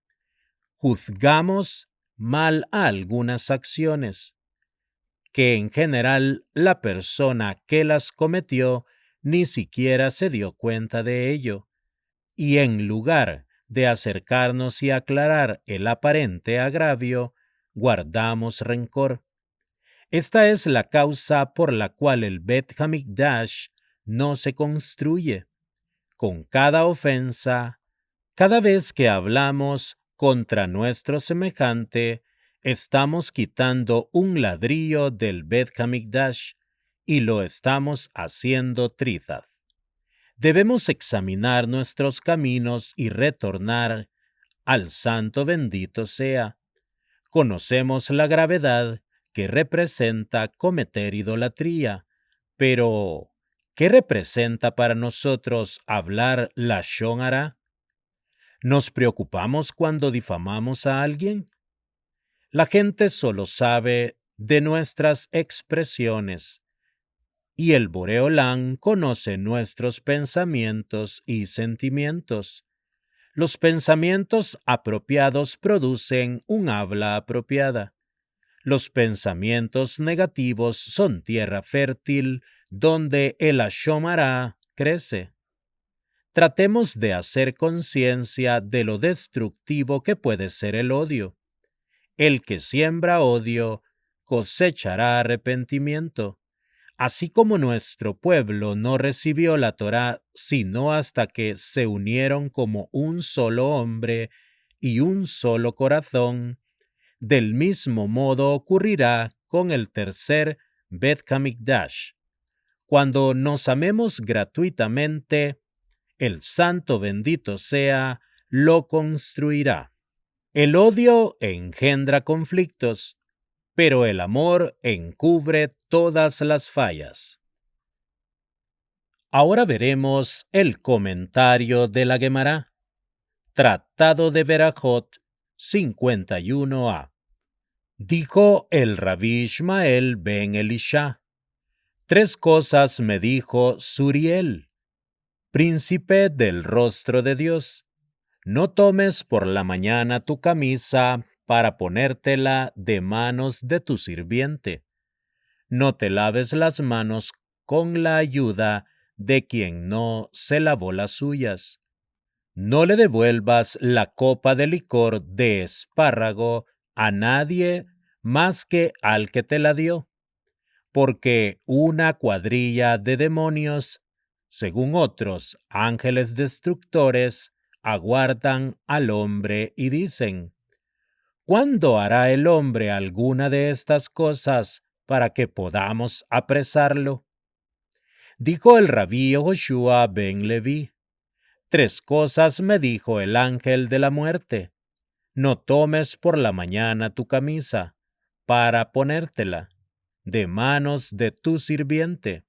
Juzgamos mal a algunas acciones, que en general la persona que las cometió ni siquiera se dio cuenta de ello, y en lugar de acercarnos y aclarar el aparente agravio, guardamos rencor. Esta es la causa por la cual el Bet Hamikdash no se construye. Con cada ofensa, cada vez que hablamos contra nuestro semejante, estamos quitando un ladrillo del Bet Hamikdash y lo estamos haciendo trizas. Debemos examinar nuestros caminos y retornar al Santo bendito sea. Conocemos la gravedad que representa cometer idolatría, pero ¿qué representa para nosotros hablar lashon hara? ¿Nos preocupamos cuando difamamos a alguien? La gente solo sabe de nuestras expresiones, y el Boreolán conoce nuestros pensamientos y sentimientos. Los pensamientos apropiados producen un habla apropiada. Los pensamientos negativos son tierra fértil donde el lashon hara crece. Tratemos de hacer conciencia de lo destructivo que puede ser el odio. El que siembra odio cosechará arrepentimiento. Así como nuestro pueblo no recibió la Torá sino hasta que se unieron como un solo hombre y un solo corazón, del mismo modo ocurrirá con el tercer Bet Hamikdash. Cuando nos amemos gratuitamente, el Santo bendito sea, lo construirá. El odio engendra conflictos, pero el amor encubre todas las fallas. Ahora veremos el comentario de la Guemará. Tratado de Berajot 51a. Dijo el Rabí Ishmael ben Elisha: 3 cosas me dijo Suriel, príncipe del rostro de Dios. No tomes por la mañana tu camisa para ponértela de manos de tu sirviente. No te laves las manos con la ayuda de quien no se lavó las suyas. No le devuelvas la copa de licor de espárrago a nadie más que al que te la dio, porque una cuadrilla de demonios, según otros ángeles destructores, aguardan al hombre y dicen: ¿cuándo hará el hombre alguna de estas cosas para que podamos apresarlo? Dijo el rabí Joshua ben Leví: 3 cosas me dijo el ángel de la muerte. No tomes por la mañana tu camisa para ponértela de manos de tu sirviente.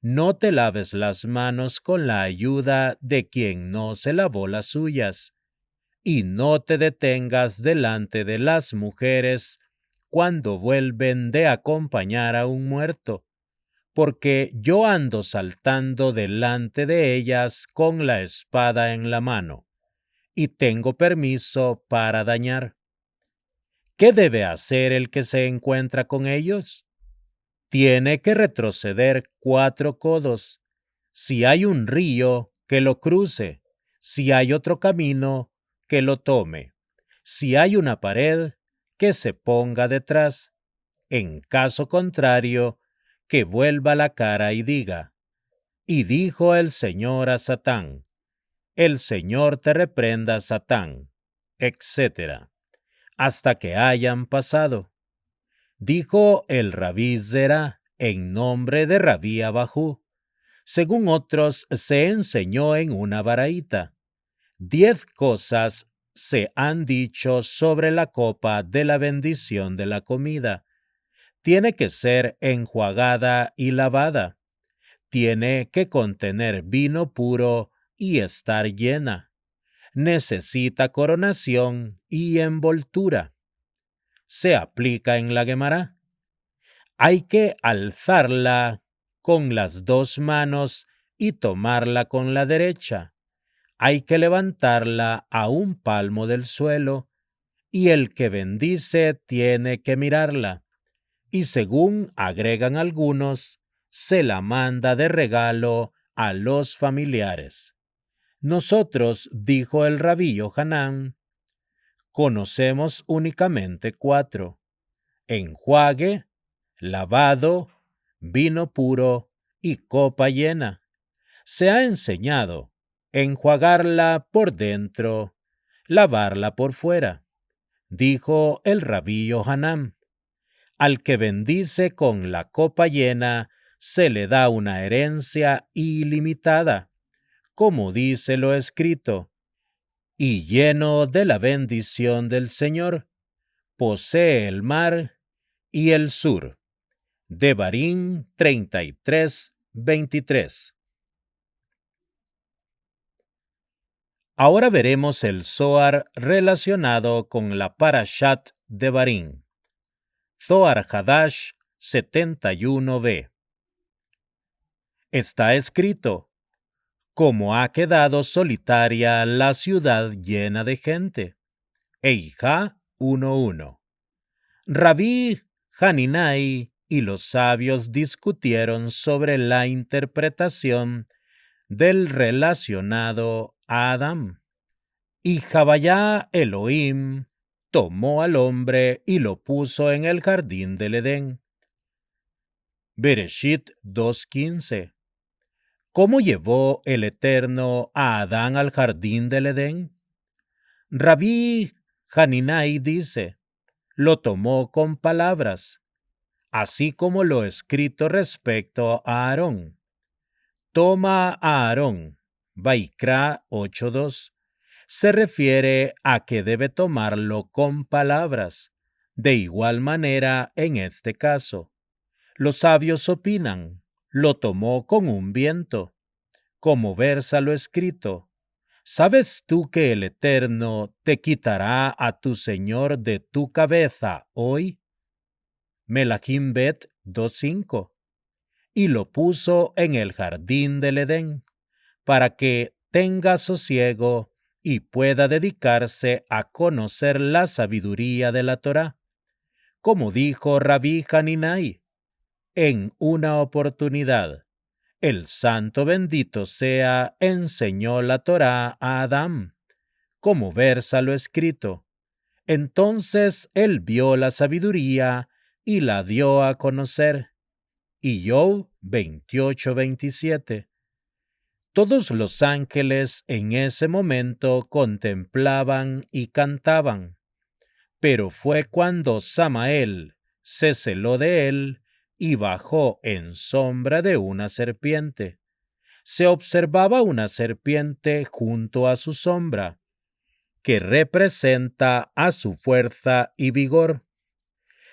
No te laves las manos con la ayuda de quien no se lavó las suyas. Y no te detengas delante de las mujeres cuando vuelven de acompañar a un muerto, porque yo ando saltando delante de ellas con la espada en la mano. y tengo permiso para dañar. ¿Qué debe hacer el que se encuentra con ellos? Tiene que retroceder 4 codos. Si hay un río, que lo cruce. Si hay otro camino, que lo tome. Si hay una pared, que se ponga detrás. En caso contrario, que vuelva la cara y diga: y dijo el Señor a Satán, el Señor te reprenda, Satán, etc., hasta que hayan pasado. Dijo el Rabí Zerá en nombre de Rabí Abajú. Según otros, se enseñó en una baraíta. 10 cosas se han dicho sobre la copa de la bendición de la comida. Tiene que ser enjuagada y lavada. Tiene que contener vino puro y estar llena. Necesita coronación y envoltura. Se aplica en la Guemará. Hay que alzarla con las 2 manos y tomarla con la derecha. Hay que levantarla a 1 palmo del suelo, y el que bendice tiene que mirarla. Y según agregan algunos, se la manda de regalo a los familiares. Nosotros, dijo el Rabí Yohanan, conocemos únicamente 4: enjuague, lavado, vino puro y copa llena. Se ha enseñado enjuagarla por dentro, lavarla por fuera. Dijo el Rabí Yohanan, al que bendice con la copa llena se le da una herencia ilimitada, como dice lo escrito, y lleno de la bendición del Señor, posee el mar y el sur. Devarim 33:23. Ahora veremos el Zohar relacionado con la Parashat Devarim. Zohar Hadash 71b. Está escrito: como ha quedado solitaria la ciudad llena de gente. Eijá 1:1. Rabí Haninai y los sabios discutieron sobre la interpretación del relacionado a Adán. Y Jabayá Elohim tomó al hombre y lo puso en el jardín del Edén. Bereshit 2:15. ¿Cómo llevó el Eterno a Adán al jardín del Edén? Rabí Haninai dice, lo tomó con palabras, así como lo escrito respecto a Aarón. Toma a Aarón, Vaikra 8:2. Se refiere a que debe tomarlo con palabras. De igual manera, en este caso, los sabios opinan, lo tomó con un viento. Como versa lo escrito, ¿sabes tú que el Eterno te quitará a tu Señor de tu cabeza hoy? Melahim Bet 2:5. Y lo puso en el jardín del Edén, para que tenga sosiego y pueda dedicarse a conocer la sabiduría de la Torá. Como dijo Rabí Haninai, en una oportunidad, el santo bendito sea enseñó la Torá a Adán, como versa lo escrito. Entonces él vio la sabiduría y la dio a conocer. Y Job 28:27. Todos los ángeles en ese momento contemplaban y cantaban, pero fue cuando Samael se celó de él y bajó en sombra de una serpiente. Se observaba una serpiente junto a su sombra, que representa a su fuerza y vigor.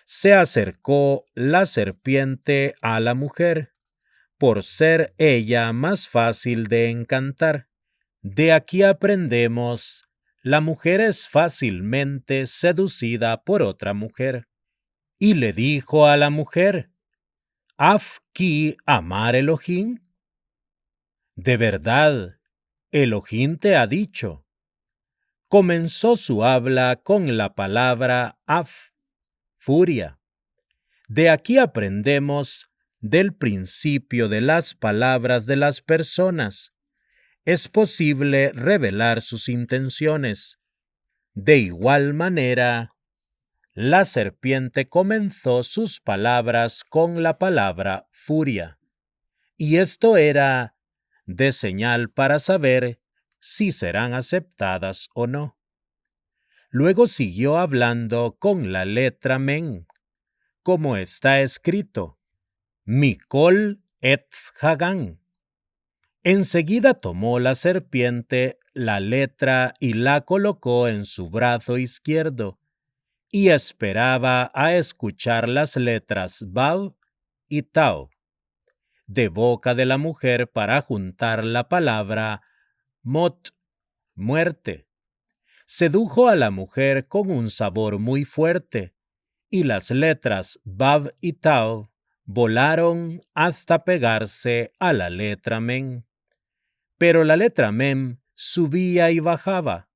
Se acercó la serpiente a la mujer, por ser ella más fácil de encantar. De aquí aprendemos, la mujer es fácilmente seducida por otra mujer. Y le dijo a la mujer, ¿Af ki amar Elohim? De verdad, Elohim te ha dicho, comenzó su habla con la palabra af, furia. De aquí aprendemos del principio de las palabras de las personas. Es posible revelar sus intenciones. De igual manera, la serpiente comenzó sus palabras con la palabra furia, y esto era de señal para saber si serán aceptadas o no. Luego siguió hablando con la letra men, como está escrito, Mikol etz Hagan. Enseguida tomó la serpiente la letra y la colocó en su brazo izquierdo, y esperaba a escuchar las letras Bab y Tau de boca de la mujer para juntar la palabra Mot, muerte. Sedujo a la mujer con un sabor muy fuerte, y las letras Bab y Tau volaron hasta pegarse a la letra Men. Pero la letra Mem subía y bajaba,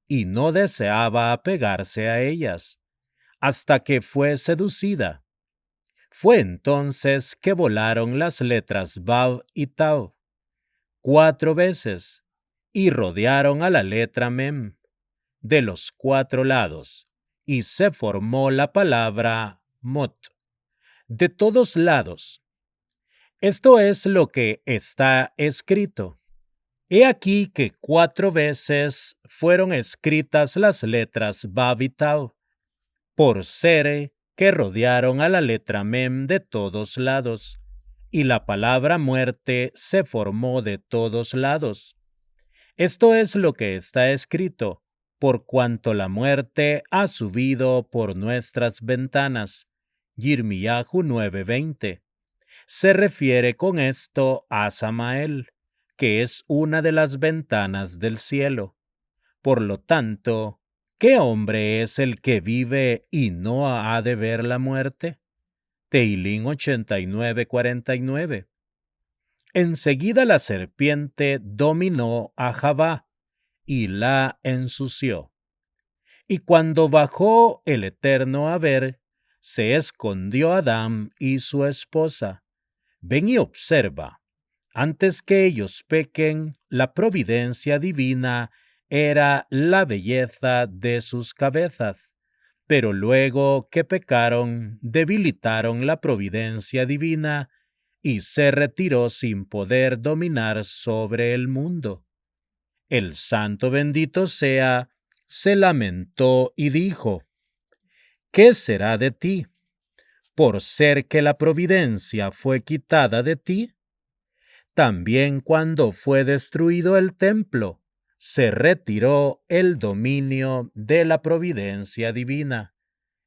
y no deseaba apegarse a ellas, hasta que fue seducida. Fue entonces que volaron las letras Bab y Tau 4 veces, y rodearon a la letra Mem de los 4 lados, y se formó la palabra Mot, de todos lados. Esto es lo que está escrito. He aquí que 4 veces fueron escritas las letras Bab y Tau, por ser que rodearon a la letra Mem de todos lados, y la palabra muerte se formó de todos lados. Esto es lo que está escrito, por cuanto la muerte ha subido por nuestras ventanas. Yirmiyahu 9:20. Se refiere con esto a Samael, que es una de las ventanas del cielo. Por lo tanto, ¿qué hombre es el que vive y no ha de ver la muerte? Teilín 89:49. Enseguida la serpiente dominó a Javá y la ensució. Y cuando bajó el Eterno a ver, se escondió Adán y su esposa. Ven y observa. Antes que ellos pequen, la providencia divina era la belleza de sus cabezas, pero luego que pecaron, debilitaron la providencia divina y se retiró sin poder dominar sobre el mundo. El santo bendito sea, se lamentó y dijo, ¿qué será de ti? Por ser que la providencia fue quitada de ti. También cuando fue destruido el templo, se retiró el dominio de la providencia divina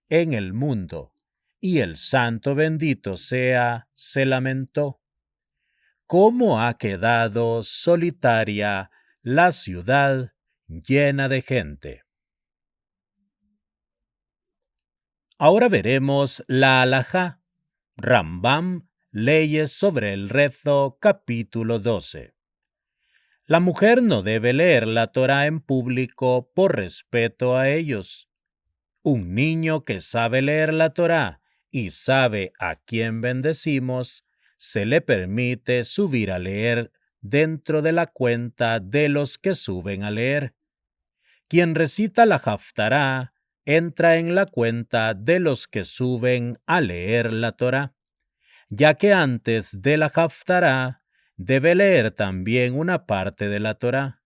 en el mundo, y el santo bendito sea, se lamentó. ¿Cómo ha quedado solitaria la ciudad llena de gente? Ahora veremos la alajá, Rambam, Leyes sobre el rezo, capítulo 12. La mujer no debe leer la Torá en público por respeto a ellos. Un niño que sabe leer la Torá y sabe a quién bendecimos, se le permite subir a leer dentro de la cuenta de los que suben a leer. Quien recita la Haftará entra en la cuenta de los que suben a leer la Torá, ya que antes de la Haftará debe leer también una parte de la Torá.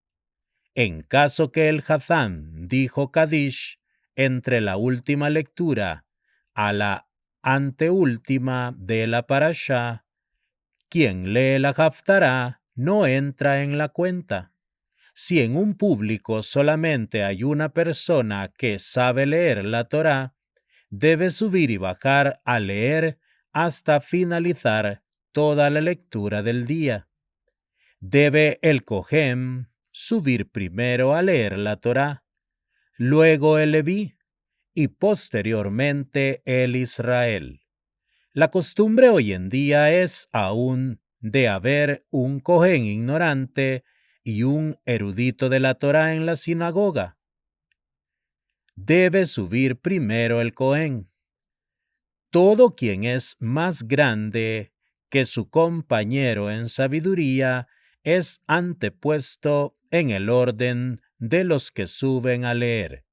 En caso que el Hazán dijo Kadish entre la última lectura a la anteúltima de la Parashá, quien lee la Haftará no entra en la cuenta. Si en un público solamente hay una persona que sabe leer la Torá, debe subir y bajar a leer hasta finalizar toda la lectura del día. Debe el Cohen subir primero a leer la Torá, luego el Leví y posteriormente el Israel. La costumbre hoy en día es aún de haber un Cohen ignorante y un erudito de la Torá en la sinagoga. debe subir primero el Cohen. Todo quien es más grande que su compañero en sabiduría es antepuesto en el orden de los que suben a leer.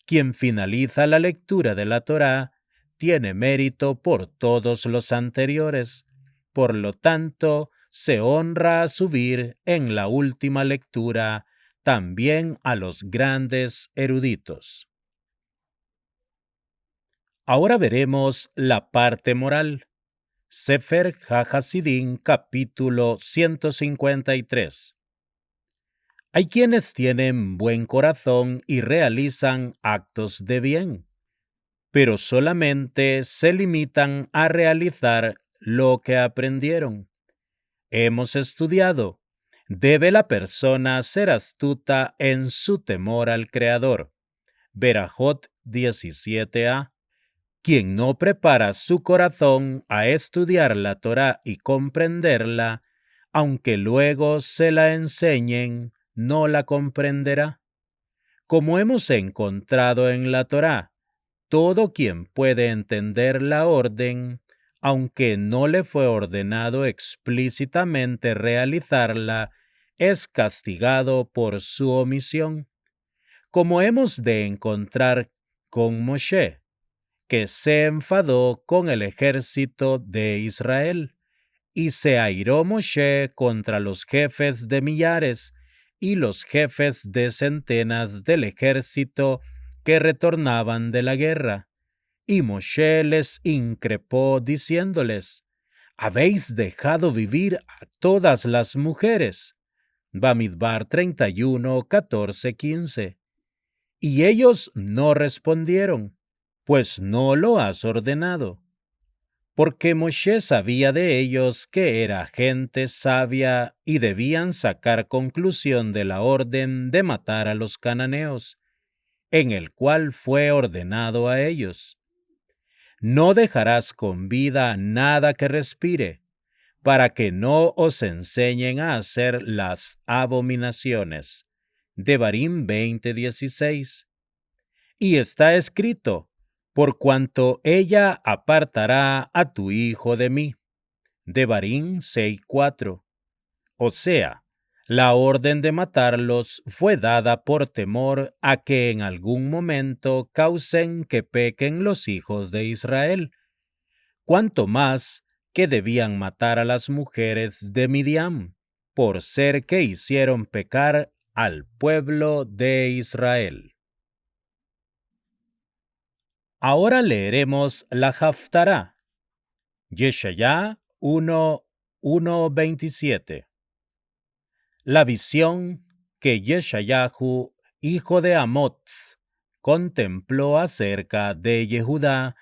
Quien finaliza la lectura de la Torá tiene mérito por todos los anteriores. Por lo tanto, se honra a subir en la última lectura también a los grandes eruditos. Ahora veremos la parte moral. Sefer HaHasidim, capítulo 153. Hay quienes tienen buen corazón y realizan actos de bien, pero solamente se limitan a realizar lo que aprendieron. Hemos estudiado, debe la persona ser astuta en su temor al Creador. Berajot 17a. Quien no prepara su corazón a estudiar la Torá y comprenderla, aunque luego se la enseñen, no la comprenderá. Como hemos encontrado en la Torá, todo quien puede entender la orden, aunque no le fue ordenado explícitamente realizarla, es castigado por su omisión. Como hemos de encontrar con Moshe, que se enfadó con el ejército de Israel, y se airó Moshe contra los jefes de millares y los jefes de centenas del ejército que retornaban de la guerra. Y Moshe les increpó diciéndoles: ¿habéis dejado vivir a todas las mujeres? Bamidbar 31, 14, 15. Y ellos no respondieron: pues no lo has ordenado. Porque Moshe sabía de ellos que era gente sabia y debían sacar conclusión de la orden de matar a los cananeos, en el cual fue ordenado a ellos. No dejarás con vida nada que respire, para que no os enseñen a hacer las abominaciones. Devarim 20:16. Y está escrito: por cuanto ella apartará a tu hijo de mí. Devarim 6:4. O sea, la orden de matarlos fue dada por temor a que en algún momento causen que pequen los hijos de Israel, cuanto más que debían matar a las mujeres de Midian, por ser que hicieron pecar al pueblo de Israel. Ahora leeremos la Haftará. Yeshayá 1:27. La visión que Yeshayahu, hijo de Amoz, contempló acerca de Yehudá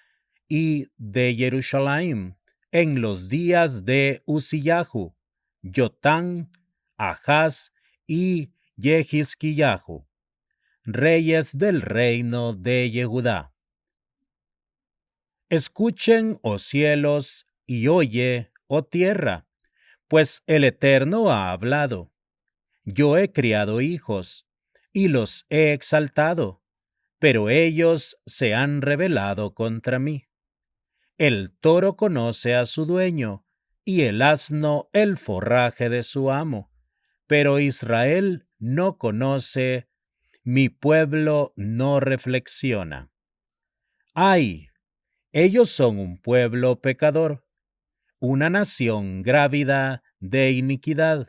y de Jerusalén en los días de Uzziyahu, Yotán, Ahaz y Jehizquillahu, reyes del reino de Yehudá. Escuchen, oh cielos, y oye, oh tierra, pues el Eterno ha hablado. Yo he criado hijos, y los he exaltado, pero ellos se han rebelado contra mí. El toro conoce a su dueño, y el asno el forraje de su amo, pero Israel no conoce, mi pueblo no reflexiona. ¡Ay! Ellos son un pueblo pecador, una nación grávida de iniquidad,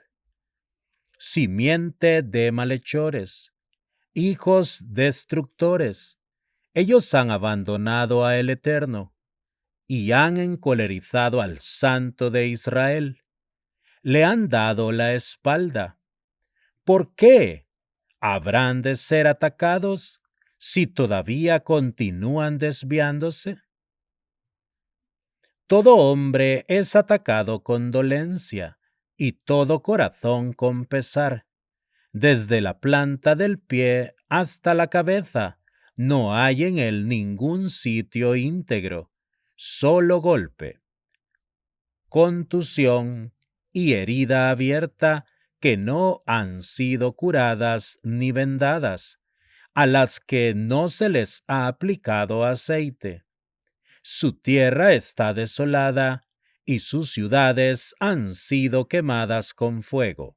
simiente de malhechores, hijos destructores. Ellos han abandonado a el Eterno y han encolerizado al Santo de Israel. Le han dado la espalda. ¿Por qué habrán de ser atacados si todavía continúan desviándose? Todo hombre es atacado con dolencia y todo corazón con pesar. Desde la planta del pie hasta la cabeza, no hay en él ningún sitio íntegro, solo golpe, contusión y herida abierta que no han sido curadas ni vendadas. a las que no se les ha aplicado aceite. Su tierra está desolada y sus ciudades han sido quemadas con fuego.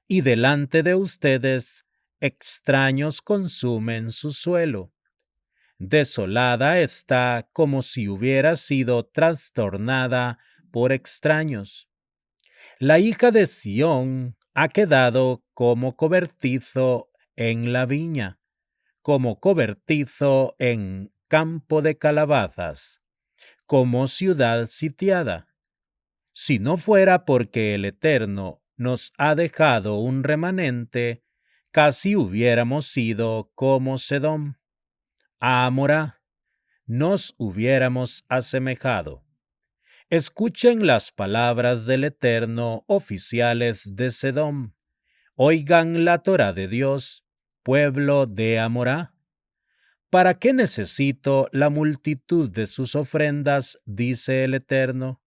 Y delante de ustedes extraños consumen su suelo. Desolada está como si hubiera sido trastornada por extraños. La hija de Sión ha quedado como cobertizo en la viña, como cobertizo en campo de calabazas, como ciudad sitiada. Si no fuera porque el Eterno nos ha dejado un remanente, casi hubiéramos sido como Sedom. A Amorá nos hubiéramos asemejado. Escuchen las palabras del Eterno, oficiales de Sedom. Oigan la Torá de Dios, pueblo de Amorá. ¿Para qué necesito la multitud de sus ofrendas? Dice el Eterno.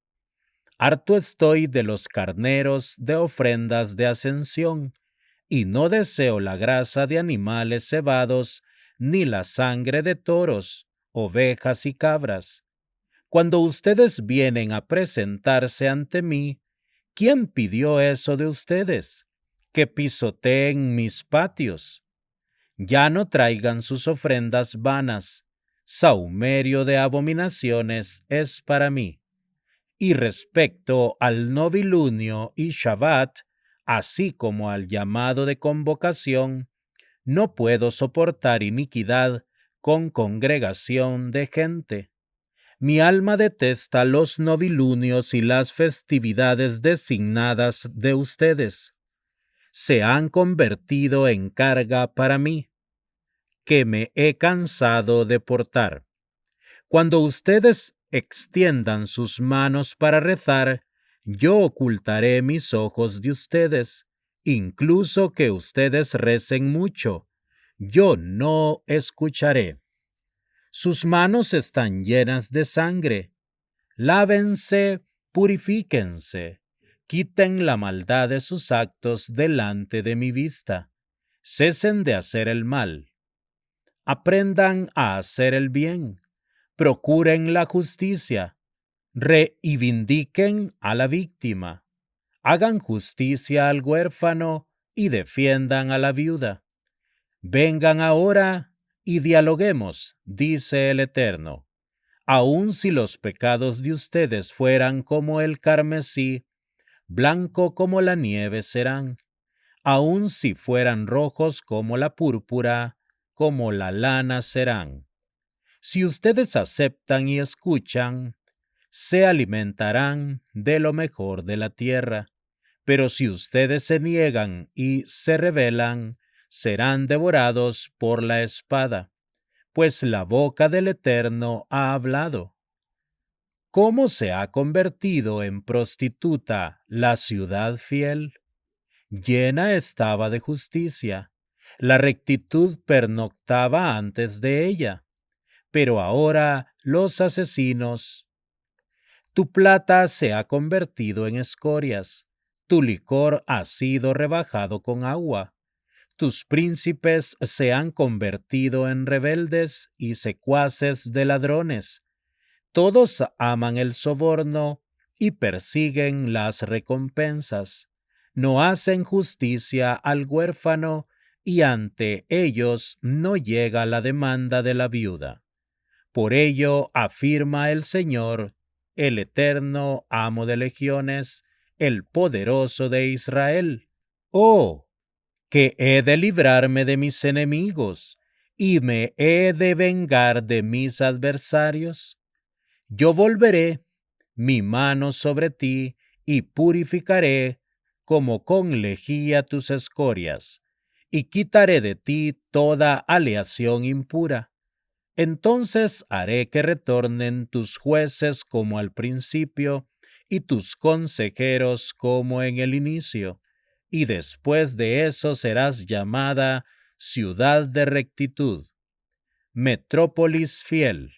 Harto estoy de los carneros de ofrendas de ascensión, y no deseo la grasa de animales cebados, ni la sangre de toros, ovejas y cabras. Cuando ustedes vienen a presentarse ante mí, ¿quién pidió eso de ustedes? Que pisoteen mis patios. Ya no traigan sus ofrendas vanas. Sahumerio de abominaciones es para mí. Y respecto al novilunio y Shabbat, así como al llamado de convocación, no puedo soportar iniquidad con congregación de gente. Mi alma detesta los novilunios y las festividades designadas de ustedes. Se han convertido en carga para mí, que me he cansado de portar. Cuando ustedes extiendan sus manos para rezar, yo ocultaré mis ojos de ustedes, incluso que ustedes recen mucho. Yo no escucharé. Sus manos están llenas de sangre. Lávense, purifíquense, quiten la maldad de sus actos delante de mi vista. Cesen de hacer el mal. Aprendan a hacer el bien. Procuren la justicia, reivindiquen a la víctima, hagan justicia al huérfano y defiendan a la viuda. Vengan ahora y dialoguemos, dice el Eterno. Aun si los pecados de ustedes fueran como el carmesí, blanco como la nieve serán. Aun si fueran rojos como la púrpura, como la lana serán. Si ustedes aceptan y escuchan, se alimentarán de lo mejor de la tierra. Pero si ustedes se niegan y se rebelan, serán devorados por la espada, pues la boca del Eterno ha hablado. ¿Cómo se ha convertido en prostituta la ciudad fiel? Llena estaba de justicia, la rectitud pernoctaba antes de ella. Pero ahora los asesinos. Tu plata se ha convertido en escorias, tu licor ha sido rebajado con agua, tus príncipes se han convertido en rebeldes y secuaces de ladrones. Todos aman el soborno y persiguen las recompensas. No hacen justicia al huérfano y ante ellos no llega la demanda de la viuda. Por ello afirma el Señor, el eterno amo de legiones, el poderoso de Israel. Oh, que he de librarme de mis enemigos y me he de vengar de mis adversarios. Yo volveré mi mano sobre ti y purificaré como con lejía tus escorias, y quitaré de ti toda aleación impura. Entonces haré que retornen tus jueces como al principio y tus consejeros como en el inicio, y después de eso serás llamada ciudad de rectitud, metrópolis fiel.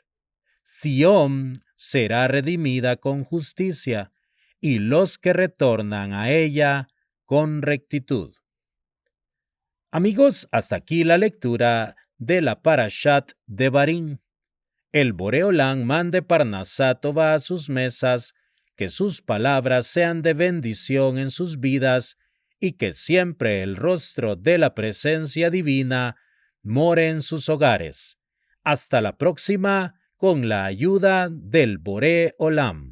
Sión será redimida con justicia, y los que retornan a ella con rectitud. Amigos, hasta aquí la lectura de la Parashat Devarim. El Boré Olam mande Parnasá Tová a sus mesas, que sus palabras sean de bendición en sus vidas y que siempre el rostro de la presencia divina more en sus hogares. Hasta la próxima, con la ayuda del Boré Olam.